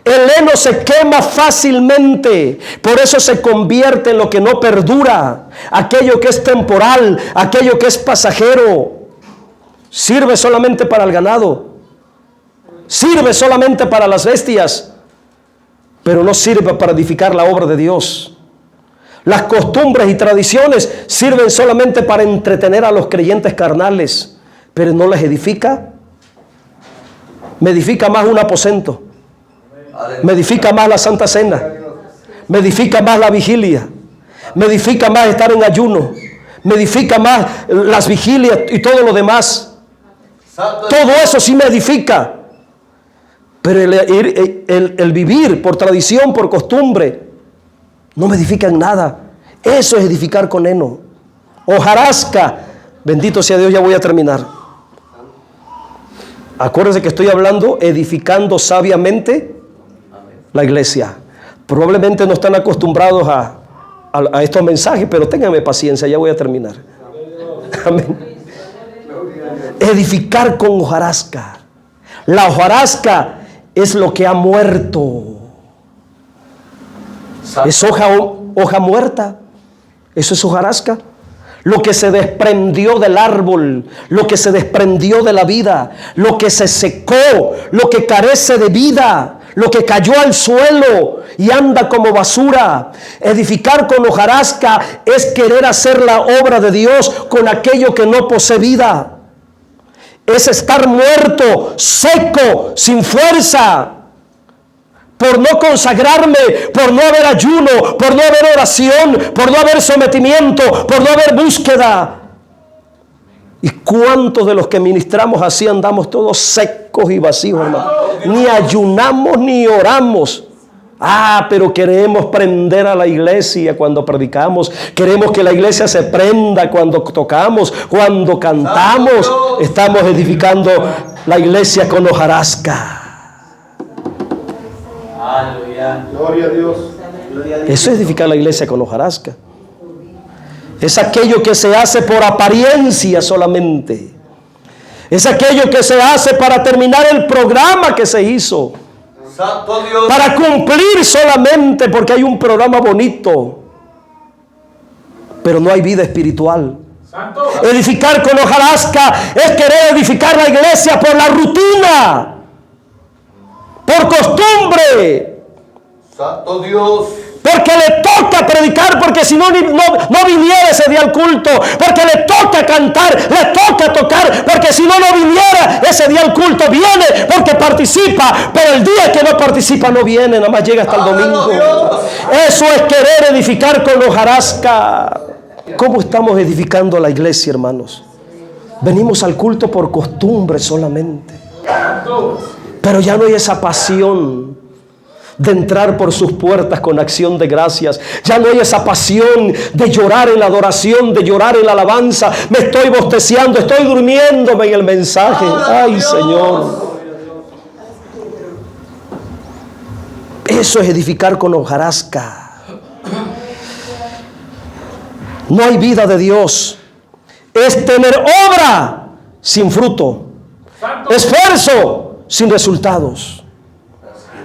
El heno se quema fácilmente, por eso se convierte en lo que no perdura, aquello que es temporal, aquello que es pasajero. Sirve solamente para el ganado. Sirve solamente para las bestias, pero no sirve para edificar la obra de Dios. Las costumbres y tradiciones sirven solamente para entretener a los creyentes carnales, pero no les edifica. Me edifica más un aposento, me edifica más la Santa Cena, me edifica más la vigilia, me edifica más estar en ayuno, me edifica más las vigilias y todo lo demás. Santo es Todo eso sí me edifica. Pero el vivir por tradición, por costumbre, no me edifica en nada. Eso es edificar con heno. Hojarasca. Bendito sea Dios, ya voy a terminar. Acuérdense que estoy hablando edificando sabiamente la iglesia. Probablemente no están acostumbrados a estos mensajes, pero ténganme paciencia, ya voy a terminar. Amén. Edificar con hojarasca. La hojarasca es lo que ha muerto. Santo. Es hoja muerta. Eso es hojarasca. lo que se desprendió del árbol, lo que se desprendió de la vida, lo que se secó, lo que carece de vida, lo que cayó al suelo y anda como basura. Edificar con hojarasca es querer hacer la obra de Dios con aquello que no posee vida. Es estar muerto, seco, sin fuerza, por no consagrarme, por no haber ayuno, por no haber oración, por no haber sometimiento, por no haber búsqueda. ¿Y cuántos de los que ministramos así andamos todos secos y vacíos, hermano? Ni ayunamos ni oramos. Pero queremos prender a la iglesia cuando predicamos. Queremos que la iglesia se prenda cuando tocamos, cuando cantamos. Estamos edificando la iglesia con hojarasca. Aleluya. Gloria a Dios. Eso es edificar la iglesia con hojarasca. Es aquello que se hace por apariencia solamente. Es aquello que se hace para terminar el programa que se hizo. Santo Dios. Para cumplir solamente porque hay un programa bonito. Pero no hay vida espiritual. Santo. Edificar con hojarasca es querer edificar la iglesia por la rutina, por costumbre, Santo Dios. porque le toca predicar, porque si no viniera ese día al culto, porque le toca cantar, le toca tocar, porque si no viniera ese día al culto. Viene porque participa, pero el día que no participa no viene, nada más llega hasta el domingo. Eso es querer edificar con hojarasca. ¿Cómo estamos edificando la iglesia, hermanos? Venimos al culto por costumbre solamente, pero ya no hay esa pasión de entrar por sus puertas con acción de gracias. Ya no hay esa pasión de llorar en la adoración, de llorar en la alabanza. Me estoy bostezeando, estoy durmiéndome en el mensaje. Ay, Señor. Eso es edificar con hojarasca. No hay vida de Dios. Es tener obra sin fruto, esfuerzo sin resultados.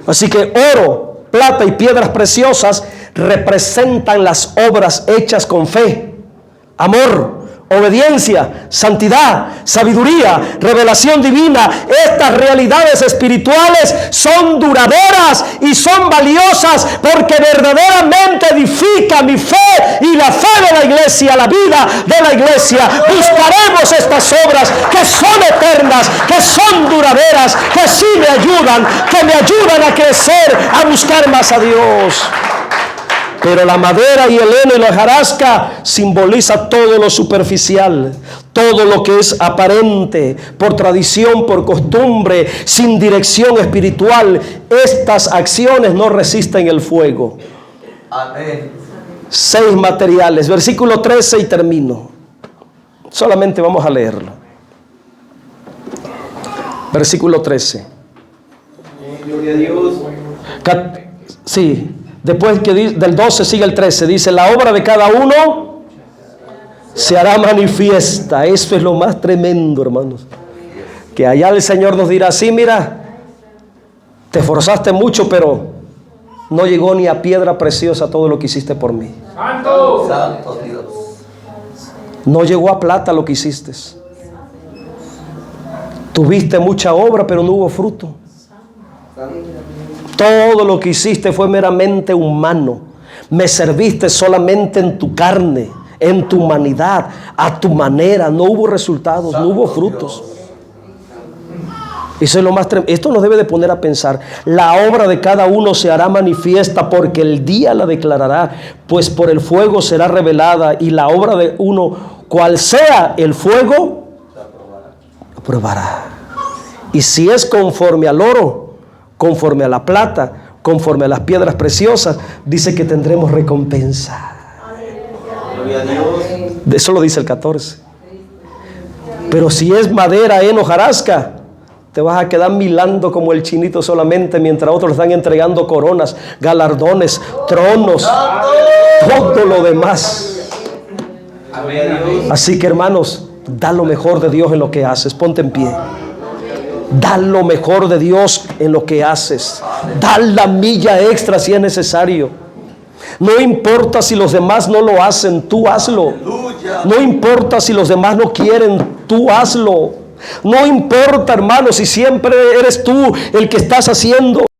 Así que oro, plata y piedras preciosas representan las obras hechas con fe, amor, obediencia, santidad, sabiduría, revelación divina. Estas realidades espirituales son duraderas y son valiosas porque verdaderamente edifica mi fe y la fe de la iglesia, la vida de la iglesia. Buscaremos estas obras que son eternas, que son duraderas, que sí me ayudan a crecer, a buscar más a Dios. Pero la madera y el heno y la hojarasca simboliza todo lo superficial, todo lo que es aparente, por tradición, por costumbre, sin dirección espiritual. Estas acciones no resisten el fuego. Amén. 6 materiales, versículo 13 y termino. Solamente vamos a leerlo. Versículo 13. Gloria a Dios. Sí. Después que del 12 sigue el 13, dice: la obra de cada uno se hará manifiesta. Eso es lo más tremendo, hermanos. Que allá el Señor nos dirá: sí, mira, te esforzaste mucho, pero no llegó ni a piedra preciosa todo lo que hiciste por mí. Santo. Santo Dios. No llegó a plata lo que hiciste. Tuviste mucha obra, pero no hubo fruto. Todo lo que hiciste fue meramente humano. Me serviste solamente en tu carne, en tu humanidad, a tu manera. No hubo resultados, no hubo frutos. Eso es lo más tremendo. Esto nos debe de poner a pensar. La obra de cada uno se hará manifiesta, porque el día la declarará, pues por el fuego será revelada, y la obra de uno, cual sea el fuego, lo probará. Y si es conforme al oro, conforme a la plata, conforme a las piedras preciosas, dice que tendremos recompensa. Gloria a Dios. Eso lo dice el 14. Pero si es madera, heno, hojarasca, te vas a quedar milando como el chinito solamente, mientras otros están entregando coronas, galardones, tronos, todo lo demás. Gloria a Dios. Así que, hermanos, da lo mejor de Dios en lo que haces. Ponte en pie. Da lo mejor de Dios en lo que haces. Da la milla extra si es necesario. No importa si los demás no lo hacen, tú hazlo. No importa si los demás no quieren, tú hazlo. No importa, hermano, si siempre eres tú el que estás haciendo.